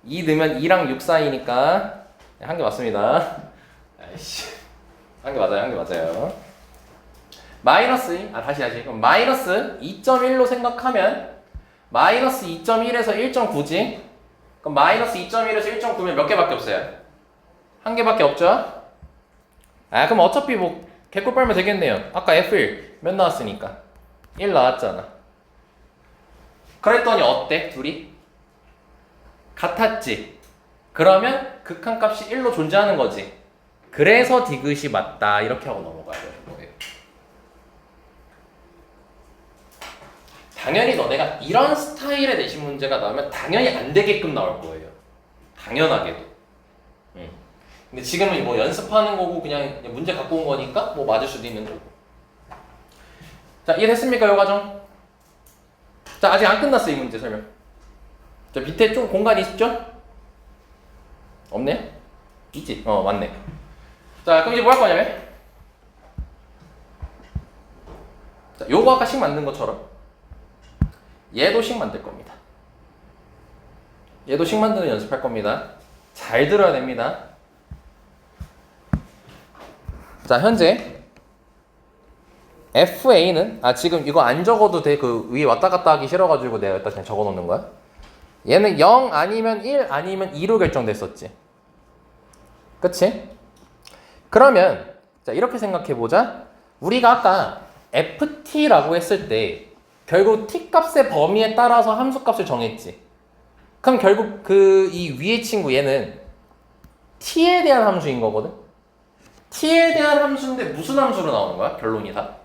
2 넣으면 2랑 6 사이니까 한 개 맞습니다. 아이씨, 한 개 맞아요. 마이너스 다시 그럼 마이너스 2.1로 생각하면 마이너스 2.1에서 1.9지. 그럼 마이너스 2.1에서 1.9면 몇 개밖에 없어요? 한 개밖에 없죠? 아 그럼 어차피 뭐 개꿀 빨면 되겠네요. 아까 F1 몇 나왔으니까 1 나왔잖아. 그랬더니 어때? 둘이? 같았지? 그러면 극한값이 1로 존재하는 거지. 그래서 디귿이 맞다 이렇게 하고 넘어가야 되는 거예요. 당연히 너네가 이런 스타일의 내신 문제가 나오면 당연히 안 되게끔 나올 거예요. 당연하게도. 근데 지금은 뭐 연습하는 거고 그냥 문제 갖고 온 거니까 뭐 맞을 수도 있는 거고. 자, 이해됐습니까? 요 과정? 자, 아직 안 끝났어 이 문제 설명. 자, 밑에 좀 공간이 있죠? 없네요? 있지? 맞네. 자, 그럼 이제 뭐 할 거냐면 자, 요거 아까 식 만든 것처럼 얘도 식 만들 겁니다. 얘도 식 만드는 연습할 겁니다. 잘 들어야 됩니다. 자, 현재 FA는 지금 이거 안 적어도 돼. 그 위에 왔다 갔다 하기 싫어가지고 내가 여기다 그냥 적어 놓는 거야. 얘는 0 아니면 1 아니면 2로 결정됐었지. 그치? 그러면 자 이렇게 생각해 보자. 우리가 아까 FT라고 했을 때 결국 T 값의 범위에 따라서 함수 값을 정했지. 그럼 결국 그 이 위에 친구 얘는 T에 대한 함수인 거거든. T에 대한 함수인데 무슨 함수로 나오는 거야? 결론이 다?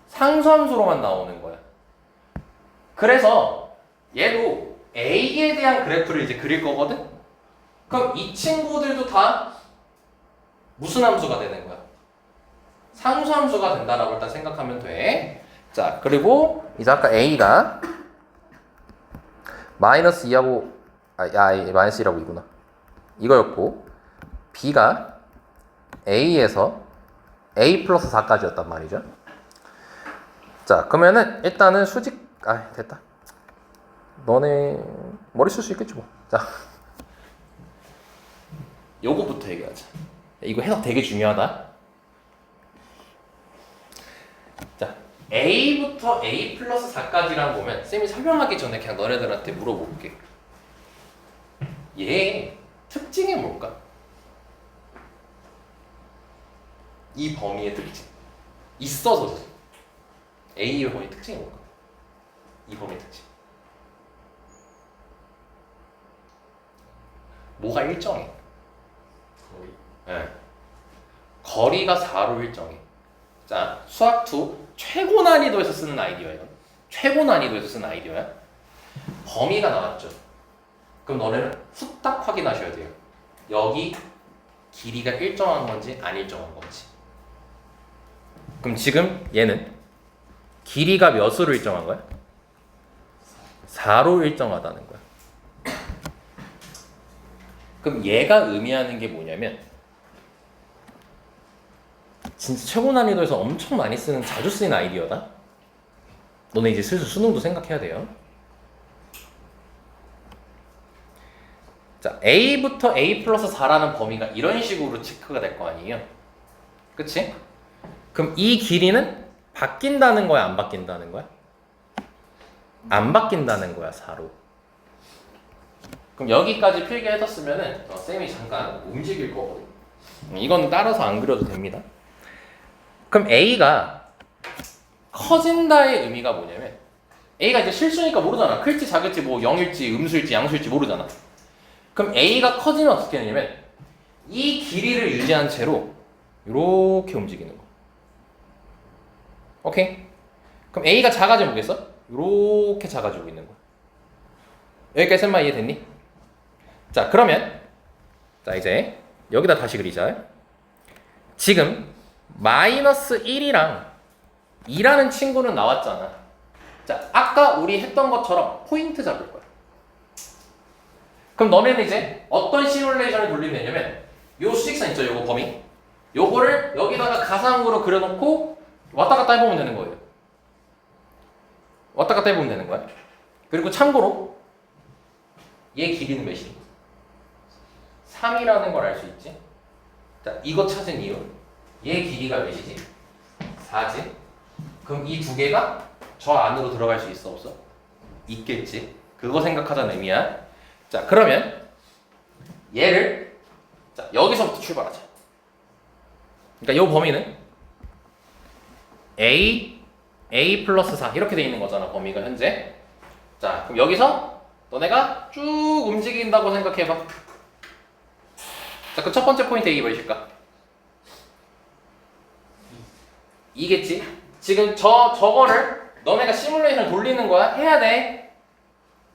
상수함수로만 나오는 거야. 그래서 얘도 A에 대한 그래프를 이제 그릴 거거든? 그럼 이 친구들도 다 무슨 함수가 되는 거야? 상수함수가 된다라고 일단 생각하면 돼. 자, 그리고 이제 아까 A가 마이너스 2하고 마이너스 1하고 2구나. 이거였고 B가 A에서 A 플러스 4까지였단 말이죠. 자, 그러면은 일단은 수직 됐다. 너네 머리 쓸 수 있겠지 뭐. 자, 요거부터 얘기하자. 이거 해석 되게 중요하다. 자, A부터 A 플러스 4까지랑 보면 쌤이 설명하기 전에 그냥 너네들한테 물어볼게. 얘 특징이 뭘까? 이 범위의 특징. 있어서 A의 범위 특징이 뭘까? 이 범위 특징. 뭐가 일정해? 거의 네. 거리가 4로 일정해. 자, 수학2 최고 난이도에서 쓰는 아이디어예요. 최고 난이도에서 쓰는 아이디어야. 범위가 나왔죠. 그럼 너네는 후딱 확인하셔야 돼요. 여기 길이가 일정한 건지 안 일정한 건지. 그럼 지금 얘는 길이가 몇으로 일정한 거야? 4로 일정하다는 거야. 그럼 얘가 의미하는 게 뭐냐면 진짜 최고 난이도에서 엄청 많이 쓰는 자주 쓰이는 아이디어다. 너네 이제 슬슬 수능도 생각해야 돼요. 자, A부터 A 플러스 4라는 범위가 이런 식으로 체크가 될 거 아니에요? 그치? 그럼 이 길이는 바뀐다는 거야, 안 바뀐다는 거야? 안 바뀐다는 거야, 4로. 그럼 여기까지 필기해뒀으면은 쌤이 잠깐 움직일 거거든. 이건 따라서 안 그려도 됩니다. 그럼 A가 커진다의 의미가 뭐냐면 A가 이제 실수니까 모르잖아. 클지 작을지 뭐 0일지 음수일지 양수일지 모르잖아. 그럼 A가 커지면 어떻게 되냐면 이 길이를 유지한 채로 이렇게 움직이는 거. 오케이? 그럼 A가 작아지면 뭐겠어? 이렇게 작아지고 있는 거야. 여기까지 쌤마 이해됐니? 자, 그러면 자 이제 여기다 다시 그리자. 지금 마이너스 1이랑 2라는 친구는 나왔잖아. 자, 아까 우리 했던 것처럼 포인트 잡을 거야. 그럼 너네는 이제 어떤 시뮬레이션을 돌리면 되냐면 요 수직선 있죠, 요거 범위. 요거를 여기다가 가상으로 그려놓고 왔다 갔다 해보면 되는 거예요. 왔다 갔다 해보면 되는 거야. 그리고 참고로 얘 길이는 몇이니? 3이라는 걸 알 수 있지. 자, 이거 찾은 이유. 얘 길이가 몇이지? 4지. 그럼 이 두 개가 저 안으로 들어갈 수 있어, 없어? 있겠지. 그거 생각하자는 의미야. 자, 그러면 얘를 자, 여기서부터 출발하자. 그러니까 이 범위는 A 플러스 4 이렇게 돼 있는 거잖아, 범위가 현재. 자, 그럼 여기서 너네가 쭉 움직인다고 생각해봐. 자, 그 첫 번째 포인트 A 몇일까? 2겠지? 지금 저거를 너네가 시뮬레이션을 돌리는 거야? 해야 돼.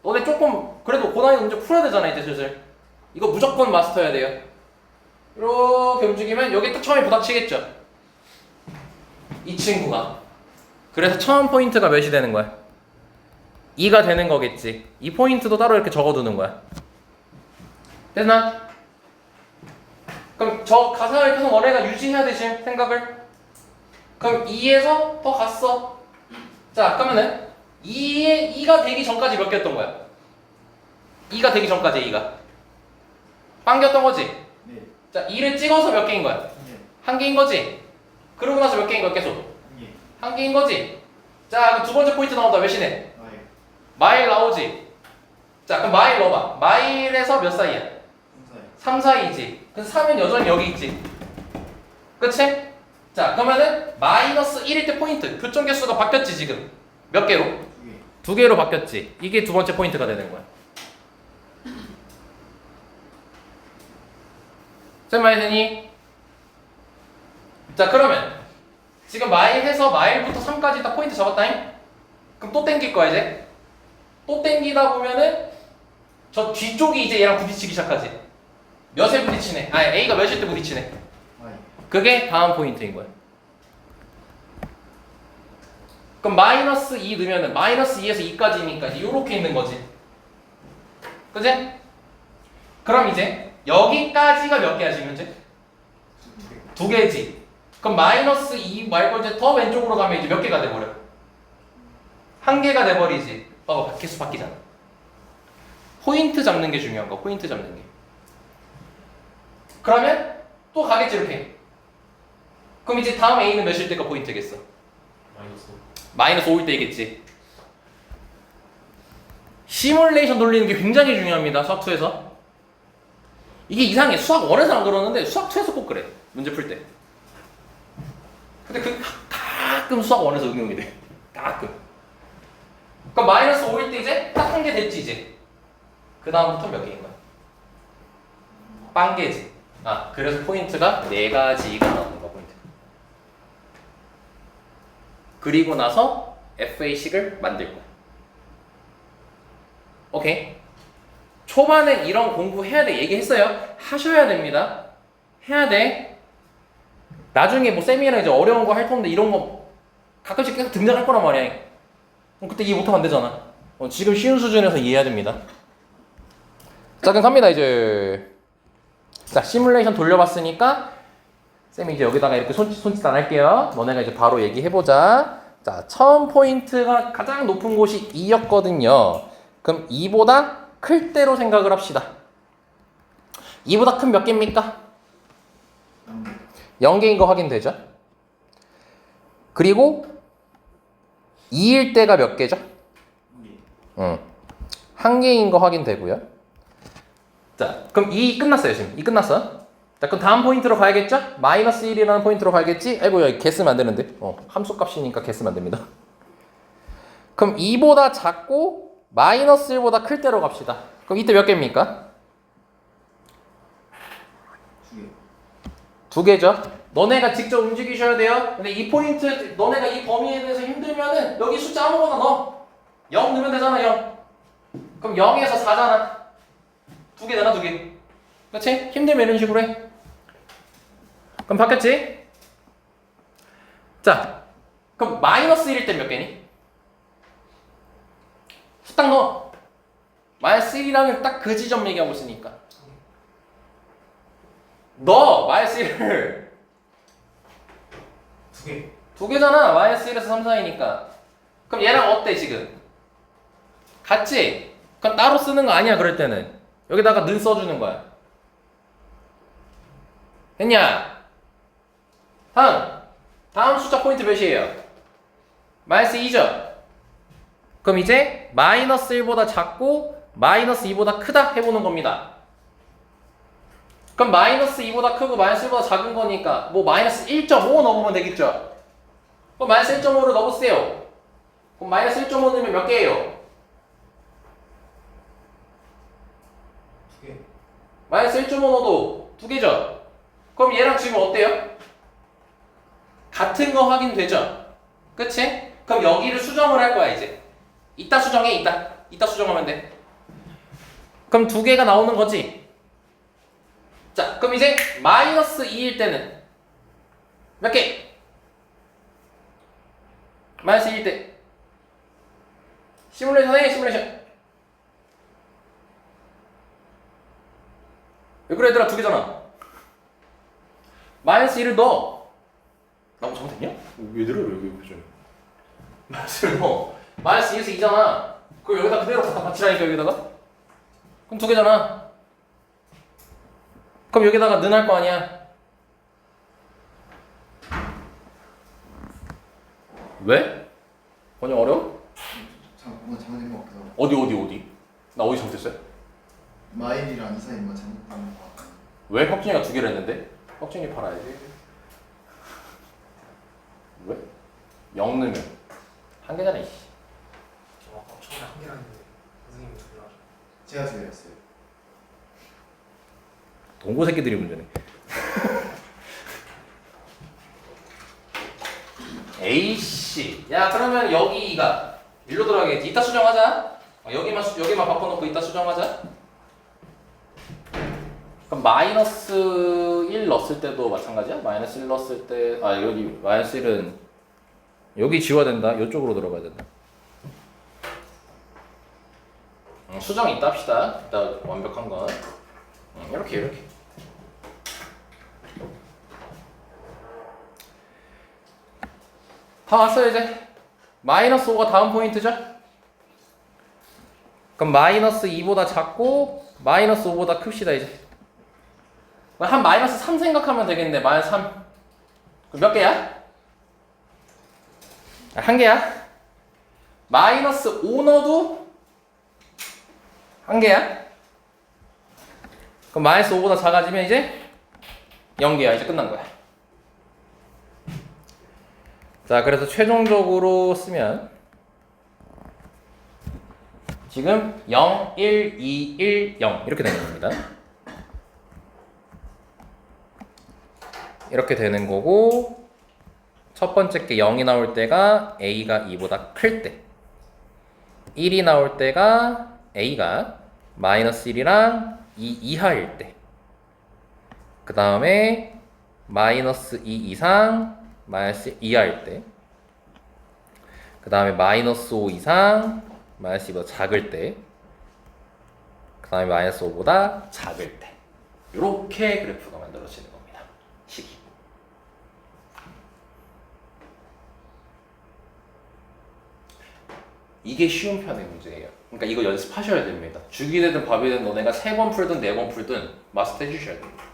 너네 조금 그래도 고난이도 문제 풀어야 되잖아, 이제 슬슬. 이거 무조건 마스터해야 돼요. 이렇게 움직이면 여기 딱 처음에 부닥치겠죠? 이 친구가. 그래서 처음 포인트가 몇이 되는 거야? 2가 되는 거겠지. 이 포인트도 따로 이렇게 적어두는 거야. 됐나? 그럼 저 가상을 계속 너네가 유지해야 되지, 생각을. 그럼 2에서 더 갔어. 자, 그러면은 2가 되기 전까지 몇 개였던 거야? 2가 되기 전까지 2가 빵겼던 거지? 네. 자, 2를 찍어서 몇 개인 거야? 네. 한 개인 거지? 그러고 나서 몇 개인 거야, 계속? 예. 한 개인 거지? 자, 그럼 두 번째 포인트 나온다. 몇이네? 아, 예. 마일 나오지? 자, 그럼 마일 넣어봐. 마일에서 몇 사이야? 감사해요. 3 사이지. 그래서 3은 여전히 여기 있지. 그치? 자, 그러면은 마이너스 1일 때 포인트. 교점 개수가 바뀌었지, 지금. 몇 개로? 2개. 2개로 바뀌었지. 이게 두 번째 포인트가 되는 거야. 쌤 많이 되니? 자, 그러면 지금 마일에서 마일부터 3까지 딱 포인트 잡았다잉? 그럼 또 땡길 거야, 이제. 또 땡기다 보면은 저 뒤쪽이 이제 얘랑 부딪히기 시작하지. 몇에 부딪히네? 아니, A가 몇일 때 부딪히네? 아, 예. 그게 다음 포인트인 거야. 그럼 마이너스 2 넣으면은 마이너스 2에서 2까지니까 이렇게 있는 거지. 그지? 그럼 이제 여기까지가 몇 개야, 지금 현재? 2개지. 그럼 마이너스 2 말고 이제 더 왼쪽으로 가면 이제 몇 개가 돼버려? 1개가 돼버리지. 봐봐, 개수 바뀌잖아. 포인트 잡는 게 중요한 거, 포인트 잡는 게. 그러면 또 가겠지, 이렇게. 그럼 이제 다음 A는 몇일 때가 포인트겠어? 마이너스. 마이너스 5일 때이겠지. 시뮬레이션 돌리는 게 굉장히 중요합니다, 수학 2에서. 이게 이상해. 수학 1에서 안 그러는데 수학 2에서 꼭 그래, 문제 풀 때. 근데 그 가끔 수학 1에서 응용이 돼. 가끔. 그럼 마이너스 5일 때 이제 딱 한 개 됐지, 이제. 그 다음부터 몇 개인 거야? 빵개지. 아, 그래서 포인트가 4가지가 나오는 거야, 포인트. 그리고 나서 FA식을 만들 거야. 오케이? 초반에 이런 공부해야 돼. 얘기했어요. 하셔야 됩니다. 해야 돼. 나중에 뭐 쌤이랑 이제 어려운 거 할 텐데 이런 거 가끔씩 계속 등장할 거란 말이야. 그럼 그때 이해 못하면 안 되잖아. 지금 쉬운 수준에서 이해해야 됩니다. 자, 그럼 갑니다, 이제. 자, 시뮬레이션 돌려봤으니까 쌤이 이제 여기다가 이렇게 손짓 안 할게요. 너네가 이제 바로 얘기해보자. 자, 처음 포인트가 가장 높은 곳이 2였거든요. 그럼 2보다 클 때로 생각을 합시다. 2보다 큰 몇 개입니까? 0개인 거 확인되죠? 그리고 2일 때가 몇 개죠? 1개인 거 확인되고요. 자, 그럼 2 끝났어요, 지금. 2 끝났어. 자, 그럼 다음 포인트로 가야겠죠? 마이너스 1이라는 포인트로 가야겠지? 아이고, 여기 개 쓰면 안 되는데. 함수 값이니까 개 쓰면 안 됩니다. 그럼 2보다 작고 마이너스 1보다 클 때로 갑시다. 그럼 이때 몇 개입니까? 2개. 2개죠. 너네가 직접 움직이셔야 돼요. 근데 이 포인트, 너네가 이 범위에 대해서 힘들면은 여기 숫자 아무거나 넣어. 0 넣으면 되잖아, 0. 그럼 0에서 4잖아. 2개 되나, 2개. 그렇지? 힘들면 이런 식으로 해. 그럼 바뀌었지? 자, 그럼 마이너스 1일 때 몇 개니? 딱 넣어. 마이너스 1이라면 딱 그 지점 얘기하고 있으니까. 너 마이너스 1을 2개. 2개잖아. 마이너스 1에서 3 사이니까. 그럼 얘랑 어때 지금? 같지? 그럼 따로 쓰는 거 아니야, 그럴 때는. 여기다가 는 써주는 거야. 됐냐? 다음 숫자 포인트 몇이에요? 마이너스 2죠? 그럼 이제 마이너스 1보다 작고 마이너스 2보다 크다 해보는 겁니다. 그럼 마이너스 2보다 크고 마이너스 1보다 작은 거니까 뭐 마이너스 1.5 넣어보면 되겠죠? 그럼 마이너스 1.5를 넣어보세요. 그럼 마이너스 1.5 넣으면 몇 개예요? 두 개. 마이너스 1.5 넣어도 두 개죠? 그럼 얘랑 지금 어때요? 같은 거 확인되죠? 그치? 그럼 여기를 수정을 할 거야 이제. 이따 수정해 이따 수정하면 돼. 그럼 두 개가 나오는 거지? 자 그럼 이제 마이너스 2일 때는 몇 개? 마이너스 2일 때 시뮬레이션 해 시뮬레이션. 왜 그래 얘들아 두 개잖아. 마이너스 1을 넣어. 나뭐 잘못했냐? 얘들아 왜 표정? 마이너스를 넣어. 마이너스 2에서 2잖아. 그럼 여기다 그대로 갖다 받치라니까 여기다가. 그럼 두 개잖아. 그럼 여기다가 는 할 거 아니야. 왜? 번역 어려워? 뭔가 잘못된 것 같기도 하고 어디? 나 어디 잘못했어요? 마일이랑 이사인 뭐 잘못된 것 같아요. 왜? 혁진이가 두 개를 했는데? 혁진이 팔아야지. 왜? 0 넣으면 한 개잖아 이씨. 저 아까 처음에 한 개라 했는데 선생님이 둘라. 제가 제외했어요. 동고 새끼들이 문제네. A씨. 야 그러면 여기가 일로 들어가겠지. 이따 수정하자. 여기만 바꿔놓고 이따 수정하자. 그럼 마이너스 1 넣었을 때도 마찬가지야? 마이너스 1 넣었을 때 여기 마이너스 1은 여기 지워야 된다. 이쪽으로 들어가야 된다. 수정 이따 합시다. 이따 완벽한 건. 이렇게. 다 왔어요 이제. 마이너스 5가 다음 포인트죠? 그럼 마이너스 2보다 작고 마이너스 5보다 큽시다 이제. 한 마이너스 3 생각하면 되겠네. 마이너스 3. 그럼 몇 개야? 한 개야? 마이너스 5 넣어도 한 개야? 그럼 마이너스 5보다 작아지면 이제 0개야. 이제 끝난 거야. 자, 그래서 최종적으로 쓰면 지금 0, 1, 2, 1, 0 이렇게 되는 겁니다. 이렇게 되는 거고 첫 번째 게 0이 나올 때가 A가 2보다 클 때 1이 나올 때가 A가 마이너스 1이랑 2 이하일 때 그 다음에 마이너스 2 이상 마이너스 이하일 때 그 다음에 마이너스 5 이상 마이너스 2보다 작을 때 그 다음에 마이너스 5보다 작을 때 이렇게 그래프가 만들어지는 겁니다. 식이. 이게 쉬운 편의 문제예요. 그러니까 이거 연습하셔야 됩니다. 주기 되든 밥이 되든 너네가 3번 풀든 4번 풀든 마스터 해주셔야 됩니다.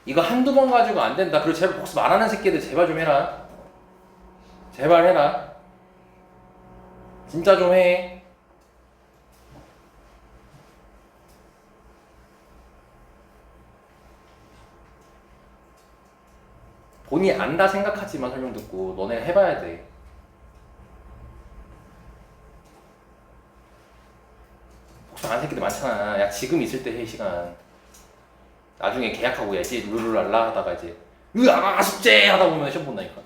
이거 한두 번 가지고 안 된다. 그리고 제발 복습 안 하는 새끼들 제발 좀 해라. 제발 해라. 진짜 좀 해. 본인이 안다 생각하지만 설명 듣고 너네 해봐야 돼. 복습 안 하는 새끼들 많잖아. 야 지금 있을 때 해 시간. 나중에 계약하고 야지 룰루랄라 하다가 이제 숙제 하다 보면 시험 본다니까.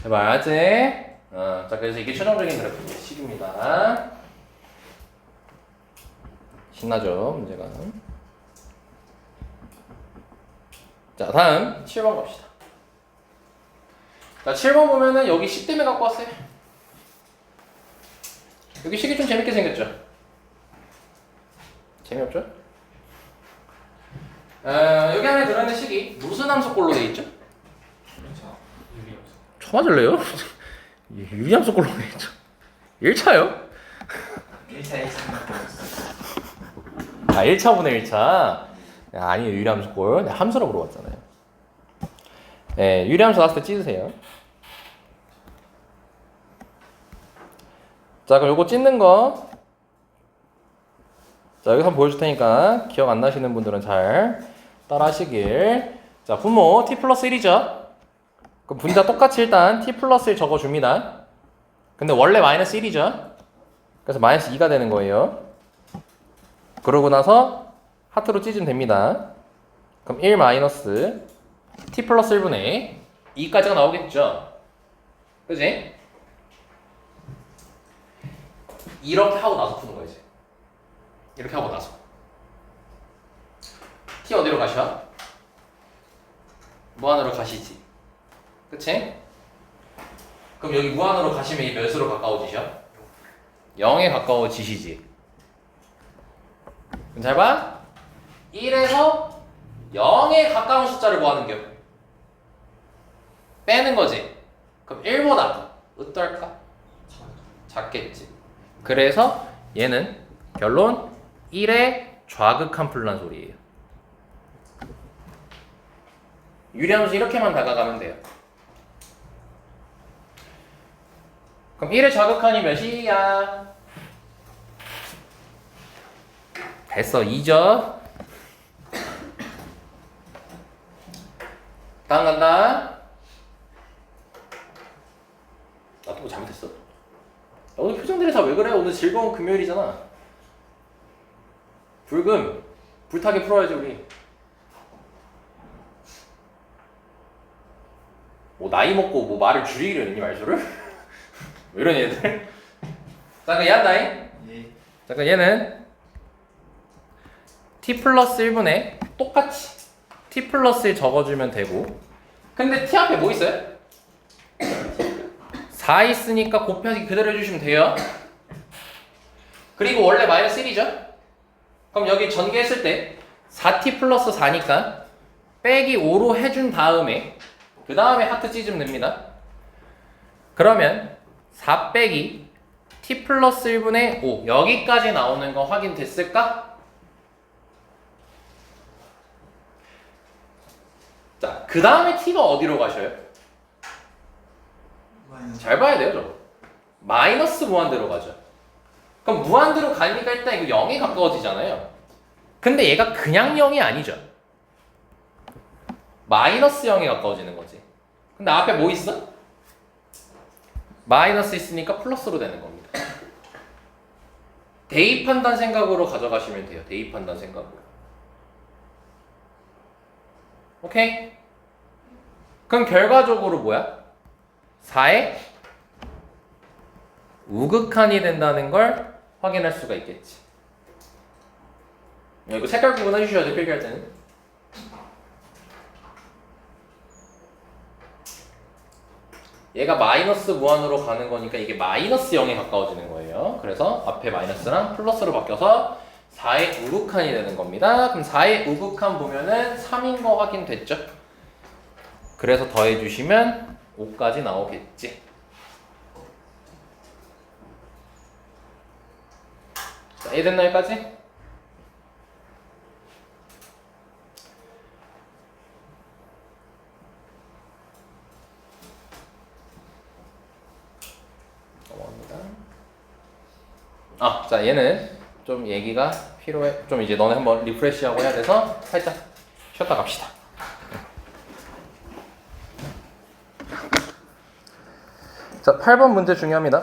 해봐야지. 자 그래서 이게 최종적인 그래프의 식입니다. 신나죠 문제가. 자 다음 7번 갑시다. 자 7번 보면은 여기 식 때문에 갖고 왔어요. 여기 식이 좀 재밌게 생겼죠? 재미없죠? 여기 안에 들어있는 식이 무슨 함수꼴로 되어 있죠? 그렇죠. 유리함수. 쳐맞을래요? 유리함수꼴로 되어 있죠. 1차요? 1차 1차 1차분의 1차. 아니에요, 유리함수꼴. 내가 함수라고 물어봤잖아요. 네, 유리함수 나왔을 때 찢으세요. 자, 그럼 요거 찢는 거. 자, 여기서 한번 보여줄 테니까 기억 안 나시는 분들은 잘 따라 하시길. 자, 분모 t 플러스 1이죠. 그럼 분자 똑같이 일단 t 플러스 1 적어줍니다. 근데 원래 마이너스 1이죠. 그래서 마이너스 2가 되는 거예요. 그러고 나서 하트로 찢으면 됩니다. 그럼 1 마이너스 t 플러스 1분의 2까지가 나오겠죠. 그지? 이렇게 하고 나서 푸는 거지. 이렇게 하고 나서 t 어디로 가셔? 무한으로 가시지. 그치? 그럼 여기 무한으로 가시면 이 몇으로 가까워지셔? 0에 가까워지시지. 그럼 잘 봐. 1에서 0에 가까운 숫자를 구하는 겨. 빼는 거지. 그럼 1보다 어떨까? 작겠지. 그래서 얘는 결론 1의 좌극한 풀란 소리예요. 유리함수 이렇게만 다가가면 돼요. 그럼 1의 좌극한이 몇이야? 됐어, 2죠. 다음 간다. 나 또 뭐 잘못했어? 야, 오늘 표정들이 다 왜 그래? 오늘 즐거운 금요일이잖아. 불금 불타게 풀어야지 우리. 뭐 나이 먹고 뭐 말을 줄이기로 했니 말수를? 왜 이러니 얘들? 잠깐 얘 한다잉. 예. 잠깐 얘는 t 플러스 1분의 똑같이 t 플러스 1 적어주면 되고, 근데 t 앞에 뭐 있어요? 4 있으니까 곱하기 그대로 해주시면 돼요. 그리고 원래 마이너스 1이죠? 그럼 여기 전개했을 때 4t 플러스 4니까 빼기 5로 해준 다음에 그 다음에 하트 찢으면 됩니다. 그러면 4 빼기 t 플러스 1분의 5 여기까지 나오는 거 확인됐을까? 자, 그 다음에 t가 어디로 가셔요? 마이너스. 잘 봐야 돼요, 저거. 마이너스 무한대로 가죠. 그럼 무한대로 가니까 일단 이거 0이 가까워지잖아요. 근데 얘가 그냥 0이 아니죠. 마이너스 0이 가까워지는 거지. 근데 앞에 뭐 있어? 마이너스 있으니까 플러스로 되는 겁니다. 대입한다는 생각으로 가져가시면 돼요. 대입한다는 생각으로. 오케이? 그럼 결과적으로 뭐야? 4의 우극한이 된다는 걸 확인할 수가 있겠지. 이거 색깔 구분해 주셔야 돼, 필기할 때는. 얘가 마이너스 무한으로 가는 거니까 이게 마이너스 0에 가까워지는 거예요. 그래서 앞에 마이너스랑 플러스로 바뀌어서 4의 우극한이 되는 겁니다. 그럼 4의 우극한 보면은 3인 거 확인됐죠? 그래서 더해주시면 5까지 나오겠지. 자, 이해됐나 여기까지? 넘어갑니다. 아, 자, 얘는 좀 얘기가 필요해. 좀 이제 너네 한번 리프레시하고 해야 돼서 살짝 쉬었다 갑시다. 자, 8번 문제 중요합니다.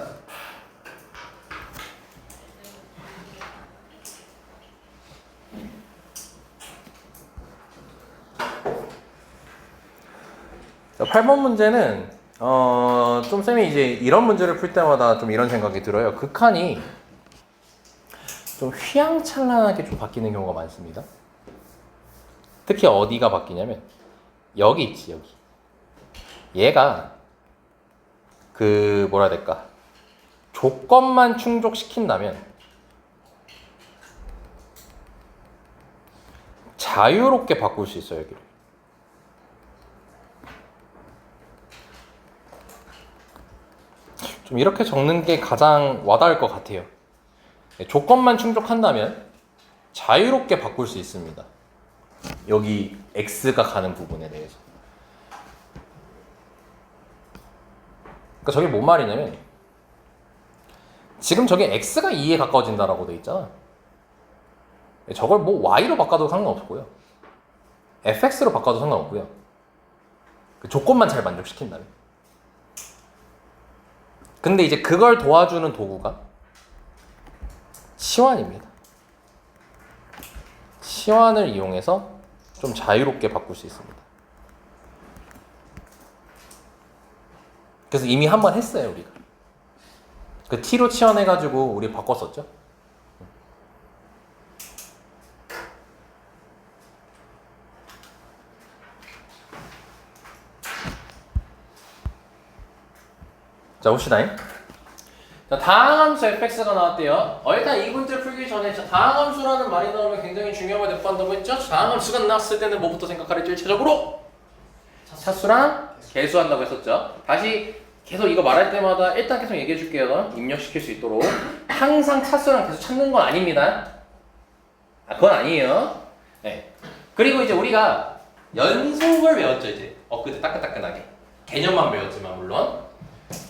자, 8번 문제는 좀 쌤이 이제 이런 문제를 풀 때마다 좀 이런 생각이 들어요. 극한이 좀 휘황찬란하게 좀 바뀌는 경우가 많습니다. 특히 어디가 바뀌냐면 여기 있지, 여기. 얘가 그 뭐라 해야 될까? 조건만 충족시킨다면 자유롭게 바꿀 수 있어요, 여기를. 좀 이렇게 적는 게 가장 와닿을 것 같아요. 조건만 충족한다면 자유롭게 바꿀 수 있습니다. 여기 x가 가는 부분에 대해서. 그러니까 저게 뭔 말이냐면 지금 저게 x가 2에 가까워진다라고 돼 있잖아. 저걸 뭐 y로 바꿔도 상관없고요. fx로 바꿔도 상관없고요. 그 조건만 잘 만족시킨다면. 근데 이제 그걸 도와주는 도구가 치환입니다. 치환을 이용해서 좀 자유롭게 바꿀 수 있습니다. 그래서 이미 한 번 했어요, 우리가. 그 t로 치환해가지고 우리 바꿨었죠. 자, 봅시다. 자, 다항함수 fx가 나왔대요. 일단 이 문제 풀기 전에 다항함수라는 말이 나오면 굉장히 중요한 걸 대표한다고 했죠? 다항함수가 나왔을 때는 뭐부터 생각하랬죠? 1차적으로? 차수랑 개수한다고 했었죠. 다시 계속 이거 말할 때마다 일단 계속 얘기해 줄게요. 입력시킬 수 있도록. 항상 차수랑 계속 찾는 건 아닙니다. 그건 아니에요. 네. 그리고 이제 우리가 연속을 외웠죠, 이제. 엊그제 따끈따끈하게. 개념만 배웠지만, 물론.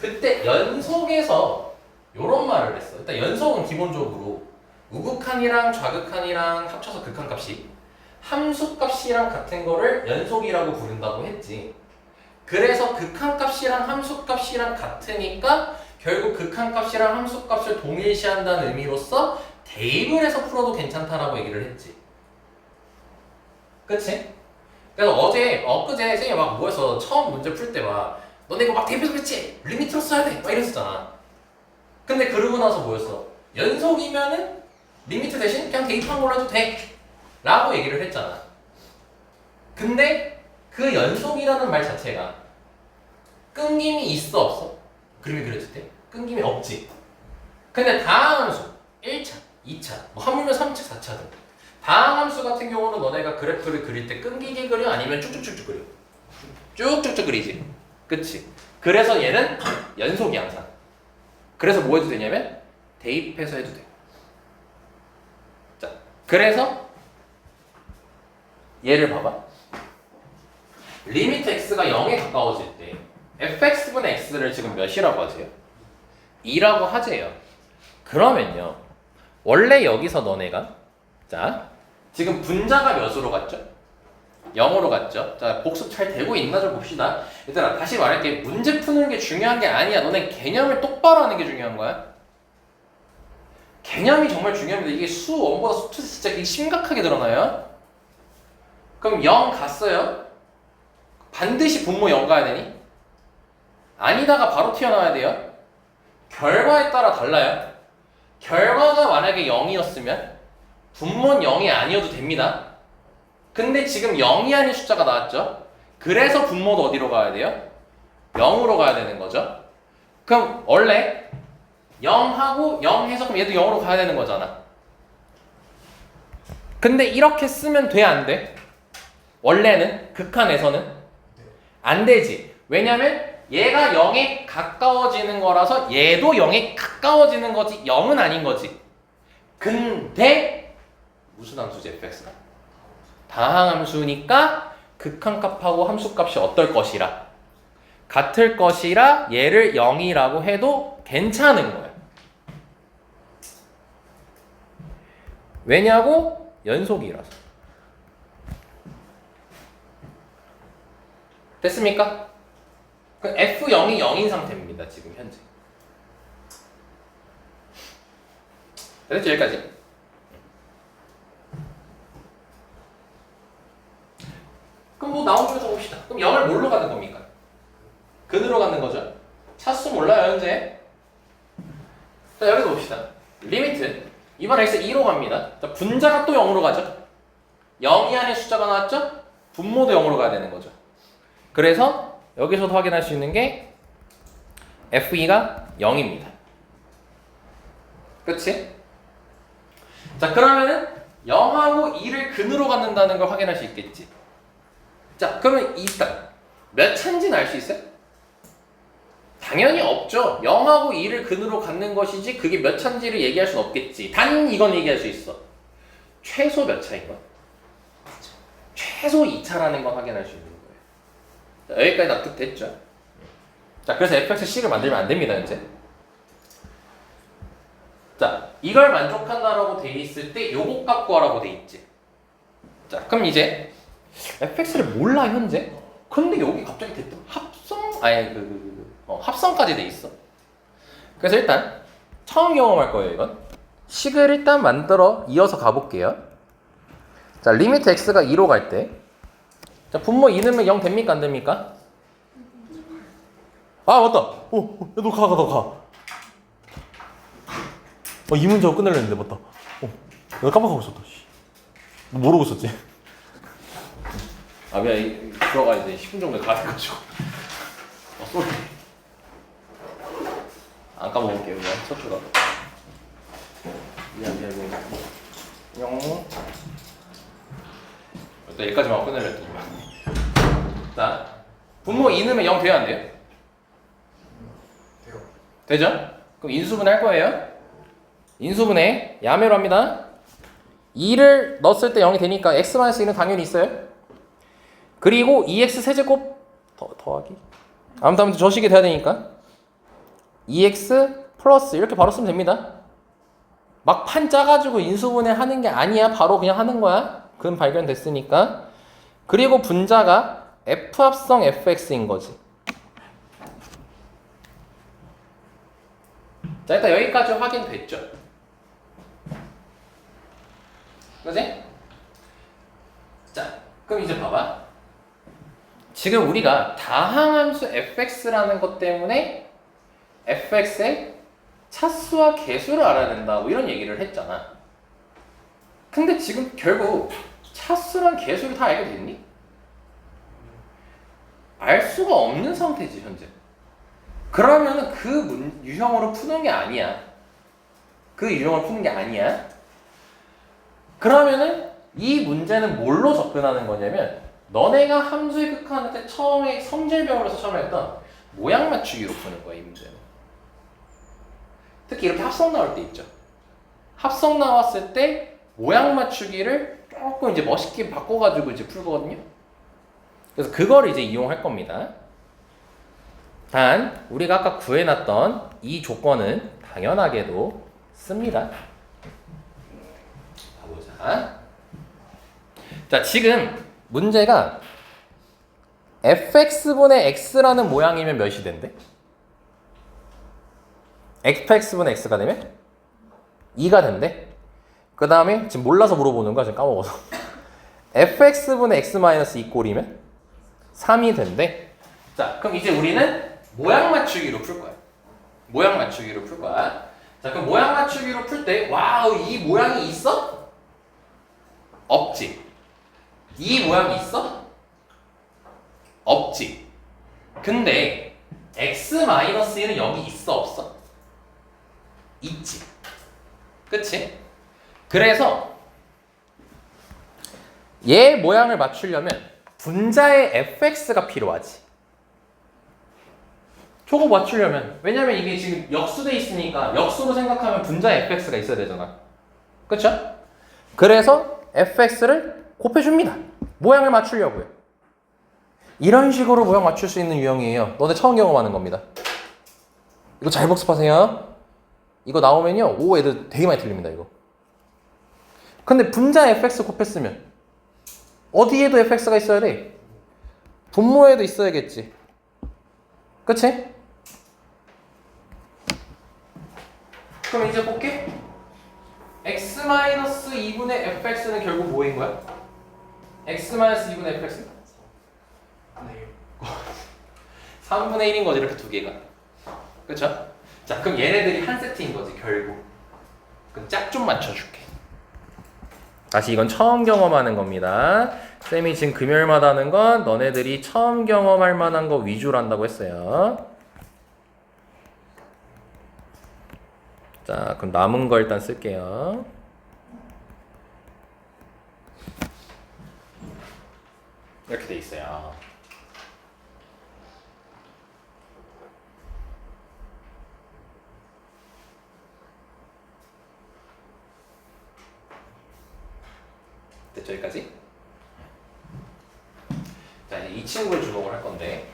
그때 연속에서 요런 말을 했어. 일단 연속은 기본적으로 우극한이랑 좌극한이랑 합쳐서 극한값이 함수값이랑 같은 거를 연속이라고 부른다고 했지. 그래서 극한값이랑 함수값이랑 같으니까 결국 극한값이랑 함수값을 동일시한다는 의미로서 대입을 해서 풀어도 괜찮다라고 얘기를 했지. 그치? 그래서 엊그제 선생님이 막 뭐였어. 처음 문제 풀 때 막 너네 이거 막 대입해서 그랬지? 리미트로 써야 돼! 막 이랬었잖아. 근데 그러고 나서 뭐였어? 연속이면은 리미트 대신 그냥 대입한 걸로 해도 돼! 라고 얘기를 했잖아. 근데 그 연속이라는 말 자체가 끊김이 있어 없어? 그림이 그려질 때? 끊김이 없지. 근데 다항함수 1차, 2차, 뭐 하물며 3차, 4차 등 다항함수 같은 경우는 너네가 그래프를 그릴 때 끊기게 그려? 아니면 쭉쭉쭉쭉 그려? 쭉쭉쭉 그리지. 그치? 그래서 얘는 연속이 항상. 그래서 뭐 해도 되냐면 대입해서 해도 돼. 자, 그래서 얘를 봐봐. 리미트 x가 0에 가까워질 때 fx분의 x를 지금 몇이라고 하세요? 2라고 하재요. 그러면요, 원래 여기서 너네가 자, 지금 분자가 몇으로 갔죠? 0으로 갔죠? 자, 복습 잘 되고 있나 좀 봅시다. 얘들아, 다시 말할게. 문제 푸는 게 중요한 게 아니야. 너네 개념을 똑바로 하는 게 중요한 거야. 개념이 정말 중요합니다. 이게 수 1보다 수 2 진짜 이게 심각하게 드러나요. 그럼 0 갔어요? 반드시 분모 0 가야 되니? 아니다가 바로 튀어나와야 돼요. 결과에 따라 달라요. 결과가 만약에 0이었으면 분모는 0이 아니어도 됩니다. 근데 지금 0이 아닌 숫자가 나왔죠? 그래서 분모도 어디로 가야 돼요? 0으로 가야 되는 거죠? 그럼 원래 0하고 0 해서 그럼 얘도 0으로 가야 되는 거잖아. 근데 이렇게 쓰면 돼, 안 돼? 원래는 극한에서는 안 되지. 왜냐면 얘가 0에 가까워지는 거라서 얘도 0에 가까워지는 거지 0은 아닌 거지. 근데 무슨 함수지 fx가? 다항함수니까 극한값하고 함수값이 어떨 것이라? 같을 것이라 얘를 0이라고 해도 괜찮은 거야. 왜냐고? 연속이라서. 됐습니까? 그 F0이 0인 상태입니다. 지금 현재. 됐죠? 여기까지. 그럼 뭐 나온 김에 봅시다. 그럼 0을 뭘로 가는 겁니까? 근으로 가는 거죠? 차수 몰라요, 현재. 자, 여기서 봅시다. 리미트. 이번 x 2로 갑니다. 자, 분자가 또 0으로 가죠? 0이 안에 숫자가 나왔죠? 분모도 0으로 가야 되는 거죠. 그래서 여기서도 확인할 수 있는 게 f2가 0입니다. 그치? 자, 그러면은 0하고 2를 근으로 갖는다는 걸 확인할 수 있겠지. 자, 그러면 일단 몇 차인지는 알 수 있어요? 당연히 없죠. 0하고 2를 근으로 갖는 것이지 그게 몇 차인지를 얘기할 수는 없겠지. 단 이건 얘기할 수 있어. 최소 몇 차인 건? 최소 2차라는 건 확인할 수 있는 거예요. 자, 여기까지 납득됐죠? 자, 그래서 fx-c를 만들면 안 됩니다, 현재. 자, 이걸 만족한다라고 돼 있을 때 요거 값 구하라고 돼 있지. 자, 그럼 이제 fx를 몰라 현재. 근데 여기 갑자기 됐다. 합성까지 돼 있어. 그래서 일단 처음 경험할 거예요, 이건. 식을 일단 만들어 이어서 가볼게요. 자, 리미트 x가 2로 갈 때. 자, 분모 2 넣으면 0 됩니까? 안 됩니까? 아, 맞다. 야, 너 가. 이 문제하고 끝내려 했는데, 맞다. 내가 깜빡하고 있었다. 너 모르고 있었지? 아, 미안. 들어가 이제 10분 정도에 가야돼가지고. 쏘리. 안 까먹을게요, 그냥. 척추가. 미안. 영. 일단 여기까지만 하고 끝내려 했더니만. 자, 분모 2 넣으면 0 돼야 안 돼요? 돼요. 되죠? 그럼 인수분해 할 거예요. 인수분해 야매로 합니다. 2를 넣었을 때 0이 되니까 x-2는 당연히 있어요. 그리고 2x 세제곱 더하기 아무튼 저식이 돼야 되니까 2x 플러스 이렇게 바로 쓰면 됩니다. 막 판 짜가지고 인수분해 하는 게 아니야. 바로 그냥 하는 거야. 그건 발견됐으니까. 그리고 분자가 f 합성 fx인 거지. 자, 일단 여기까지 확인됐죠. 그지? 자, 그럼 이제 봐봐. 지금 우리가 다항함수 fx라는 것 때문에 fx의 차수와 개수를 알아야 된다고 이런 얘기를 했잖아. 근데 지금 결국 차수랑 개수를 다 알게 됐니? 알 수가 없는 상태지 현재. 그러면은 그 유형으로 푸는 게 아니야. 그 유형으로 푸는 게 아니야. 그러면은 이 문제는 뭘로 접근하는 거냐면 너네가 함수의 극한할 때 처음에 성질병으로서 처음 했던 모양 맞추기로 푸는 거야, 이 문제는. 특히 이렇게 합성 나올 때 있죠. 합성 나왔을 때 모양 맞추기를 조금 이제 멋있게 바꿔가지고 이제 풀거든요. 그래서 그걸 이제 이용할 겁니다. 단 우리가 아까 구해놨던 이 조건은 당연하게도 씁니다. 가보자. 자, 지금 문제가 fx분의 x라는 모양이면 몇이 된대? fx분의 x가 되면 2가 된대. 그 다음에 지금 몰라서 물어보는 거야. 지금 까먹어서. fx분의 x-2 꼴이면 3이 된대. 자, 그럼 이제 우리는 모양 맞추기로 풀 거야. 모양 맞추기로 풀 거야. 자, 그럼 모양 맞추기로 풀 때 와우, 이 모양이 있어? 없지. 이 모양이 있어? 없지. 근데 x-1은 여기 있어 없어? 있지. 그치? 그래서 얘 모양을 맞추려면 분자의 fx가 필요하지. 저거 맞추려면, 왜냐면 이게 지금 역수돼 있으니까 역수로 생각하면 분자의 fx가 있어야 되잖아. 그쵸? 그래서 fx를 곱해줍니다. 모양을 맞추려고요. 이런 식으로 모양 맞출 수 있는 유형이에요. 너네 처음 경험하는 겁니다. 이거 잘 복습하세요. 이거 나오면요, 오, 애들 되게 많이 틀립니다, 이거. 근데 분자 fx 곱했으면 어디에도 fx가 있어야 돼? 분모에도 있어야겠지. 그치? 그럼 이제 볼게. x-2분의 fx는 결국 뭐인 거야? x-2분의 fx? 네. 3분의 1인 거지, 이렇게 두 개가. 그쵸? 자, 그럼 얘네들이 한 세트인 거지, 결국. 그럼 짝 좀 맞춰줄게. 다시 이건 처음 경험하는 겁니다. 쌤이 지금 금요일마다 하는 건 너네들이 처음 경험할 만한 거 위주로 한다고 했어요. 자, 그럼 남은 거 일단 쓸게요. 이렇게 돼 있어요. 됐죠, 여기까지? 자, 이제 이 친구를 주목을 할 건데,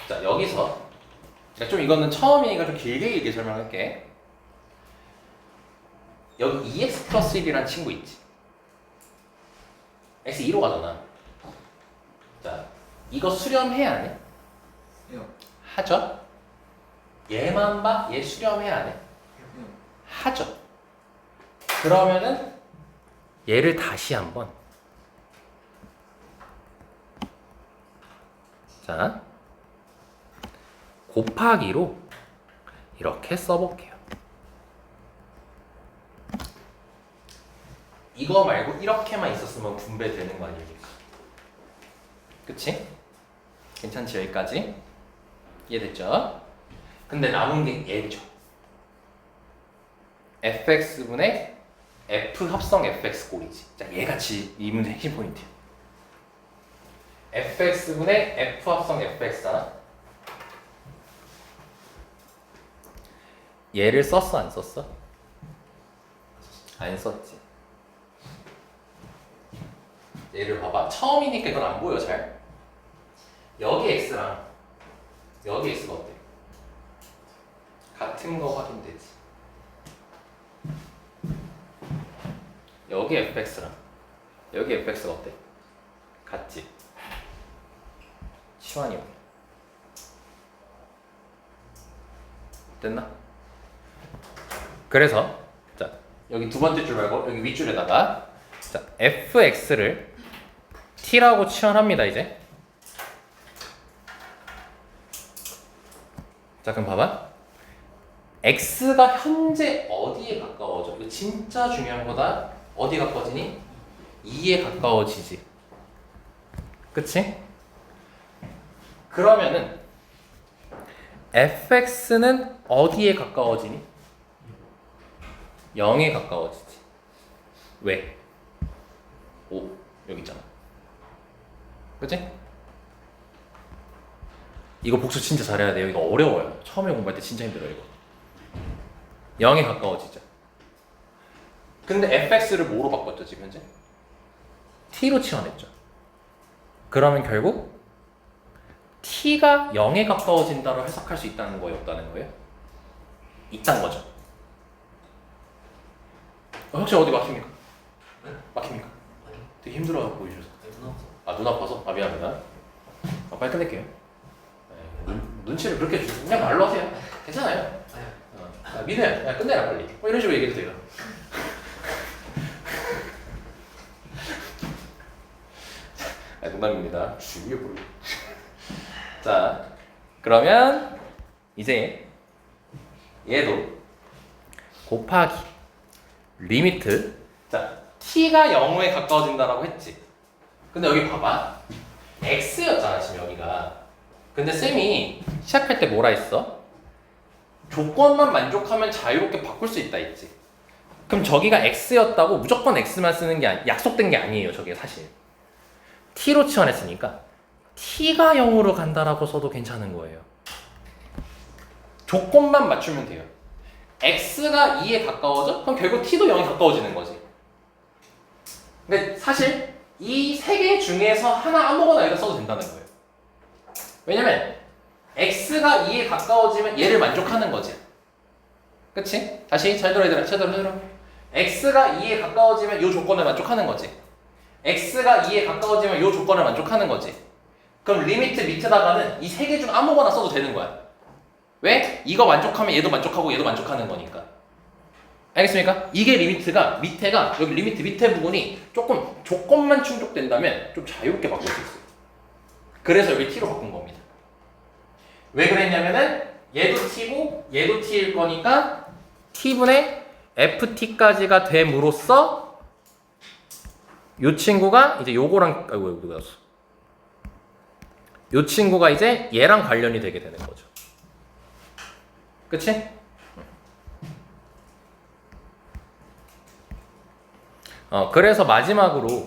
자, 여기서 좀 이거는 처음이니까 좀 길게 설명할게. 여기 2x 플러스 1이란 친구 있지. x 2로 가잖아. 자, 이거 수렴해 안 해? 해요. 하죠. 얘만 봐? 얘 수렴해 안 해? 해요. 하죠. 그러면은 얘를 다시 한번 자 곱하기로 이렇게 써볼게요. 이거 말고 이렇게만 있었으면 분배되는 거 아닙니까? 그치? 괜찮지 여기까지? 이해됐죠? 근데 남은 게 얘죠. fx분의 f 합성 fx 꼴이지. 자, 얘같이 이 문제 핵심 포인트야. fx분의 f 합성 fx잖아. 얘를 썼어 안 썼어? 안 썼지. 얘를 봐봐. 처음이니까 이건 안 보여 잘. 여기 x랑 여기 x가 어때? 같은 거 확인되지. 여기 fx랑 여기 fx가 어때? 같지? 시환이 됐나? 그래서 자 여기 두 번째 줄 말고 여기 윗줄에다가 자 fx를 t라고 치환합니다 이제. 자 그럼 봐봐. x가 현재 어디에 가까워져? 이거 진짜 중요한 거다. 어디 가까워지니? 2에 가까워지지. 그치? 그러면은 fx는 어디에 가까워지니? 0에 가까워지지. 왜? 5 여기 있잖아. 그치? 이거 복수 진짜 잘해야 돼요. 이거 어려워요. 처음에 공부할 때 진짜 힘들어요 이거. 0에 가까워지죠. 근데 fx를 뭐로 바꿨죠 지금 현재? t로 치환했죠. 그러면 결국 t가 0에 가까워진다로 해석할 수 있다는 거예요? 없다는 거예요? 있다는 거죠. 혹시 어디 막힙니까? 네? 막힙니까? 아니, 되게 힘들어 보이셔서. 눈 아파서. 아, 눈 아파서? 아, 미안합니다. 빨리 끝낼게요. 눈치를 그렇게 주세요. 그냥 말로 하세요. 괜찮아요. 아니요. 민우야, 야, 끝내라 빨리. 이런 식으로 얘기해도 돼요. 농담입니다. 죽여버려. 자, 그러면 이제 얘도 곱하기 리미트. 자, t가 0에 가까워진다라고 했지. 근데 여기 봐봐. x였잖아 지금 여기가. 근데 쌤이 시작할 때 뭐라 했어? 조건만 만족하면 자유롭게 바꿀 수 있다 했지. 그럼 저기가 x였다고 무조건 x만 쓰는 게 약속된 게 아니에요. 저게 사실 t로 치환했으니까 t가 0으로 간다라고 써도 괜찮은 거예요. 조건만 맞추면 돼요. x가 2에 가까워져? 그럼 결국 t도 0에 가까워지는 거지. 근데 사실 이 세 개 중에서 하나 아무거나 여기다 써도 된다는 거예요. 왜냐면 x가 2에 가까워지면 얘를 만족하는 거지. 그치? 다시 잘 들어 얘들아. 잘 들어. x가 2에 가까워지면 이 조건을 만족하는 거지. x가 2에 가까워지면 이 조건을 만족하는 거지. 그럼 리미트 밑에다가는 이 세 개 중 아무거나 써도 되는 거야. 왜? 이거 만족하면 얘도 만족하고 얘도 만족하는 거니까. 알겠습니까? 이게 리미트가 밑에가 여기 리미트 밑에 부분이 조금 조건만 충족된다면 좀 자유롭게 바꿀 수 있어요. 그래서 여기 t로 바꾼 겁니다. 왜 그랬냐면은 얘도 t고 얘도 t일 거니까 t분의 ft까지가 됨으로써 요 친구가 이제 요거랑 아이고 누가 났어. 요 친구가 이제 얘랑 관련이 되게 되는 거죠. 그치? 그래서 마지막으로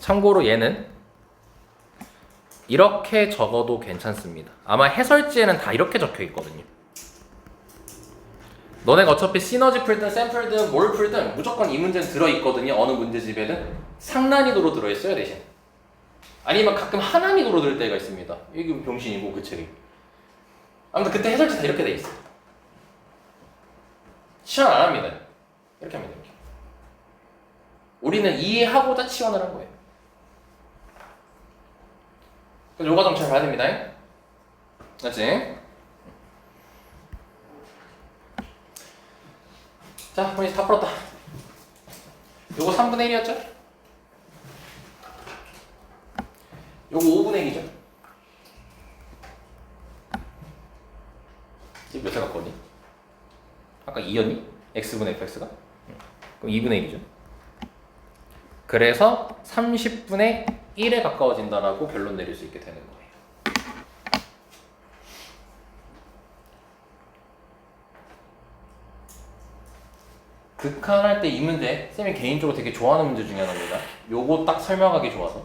참고로 얘는 이렇게 적어도 괜찮습니다. 아마 해설지에는 다 이렇게 적혀 있거든요. 너네가 어차피 시너지 풀든 샘플든 뭘 풀든 무조건 이 문제는 들어있거든요. 어느 문제집에는 상난이도로 들어있어요 대신. 아니면 가끔 하난이도로 들 때가 있습니다. 이게 병신이고 그 책이. 아무튼 그때 해설지 다 이렇게 돼 있어요. 시험 안 합니다. 이렇게 하면 됩니다. 우리는 이해하고자 치환을 한 거예요. 그래서 요 과정 잘 봐야 됩니다. 맞지? 자, 그럼 이제 다 풀었다. 요거 3분의 1이었죠? 요거 5분의 1이죠? 지금 몇 살 갖고 니 아까 2였니? x분의 fx가? 그럼 2분의 1이죠. 그래서 30분의 1에 가까워진다라고 결론 내릴 수 있게 되는 거예요. 극한할 때 이 문제 쌤이 개인적으로 되게 좋아하는 문제 중에 하나입니다. 요거 딱 설명하기 좋아서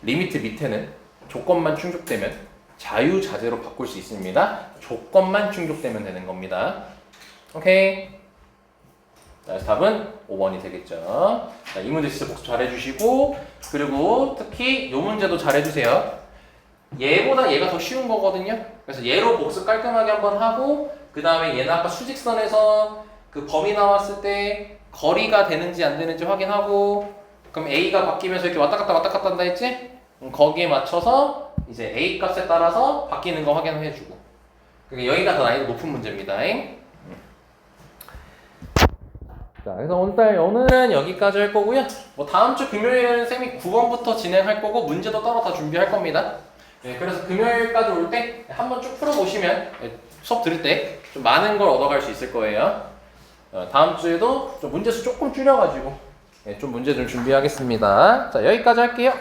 리미트 밑에는 조건만 충족되면 자유자재로 바꿀 수 있습니다. 조건만 충족되면 되는 겁니다. 오케이. 자, 그래서 답은 5번이 되겠죠. 자, 이 문제 진짜 복습 잘 해주시고, 그리고 특히 이 문제도 잘 해주세요. 얘보다 얘가 더 쉬운 거거든요. 그래서 얘로 복습 깔끔하게 한번 하고, 그 다음에 얘는 아까 수직선에서 그 범위 나왔을 때 거리가 되는지 안 되는지 확인하고, 그럼 A가 바뀌면서 이렇게 왔다 갔다 한다 했지? 거기에 맞춰서 이제 A 값에 따라서 바뀌는 거 확인해주고. 그러니까 여기가 더 난이도 높은 문제입니다. 자, 그래서 오늘은 여기까지 할 거고요. 뭐 다음 주 금요일에는 쌤이 9번부터 진행할 거고 문제도 따로 다 준비할 겁니다. 네, 그래서 금요일까지 올 때 한번 쭉 풀어보시면 수업 들을 때 좀 많은 걸 얻어갈 수 있을 거예요. 다음 주에도 좀 문제수 조금 줄여가지고 좀 문제 좀 준비하겠습니다. 자, 여기까지 할게요.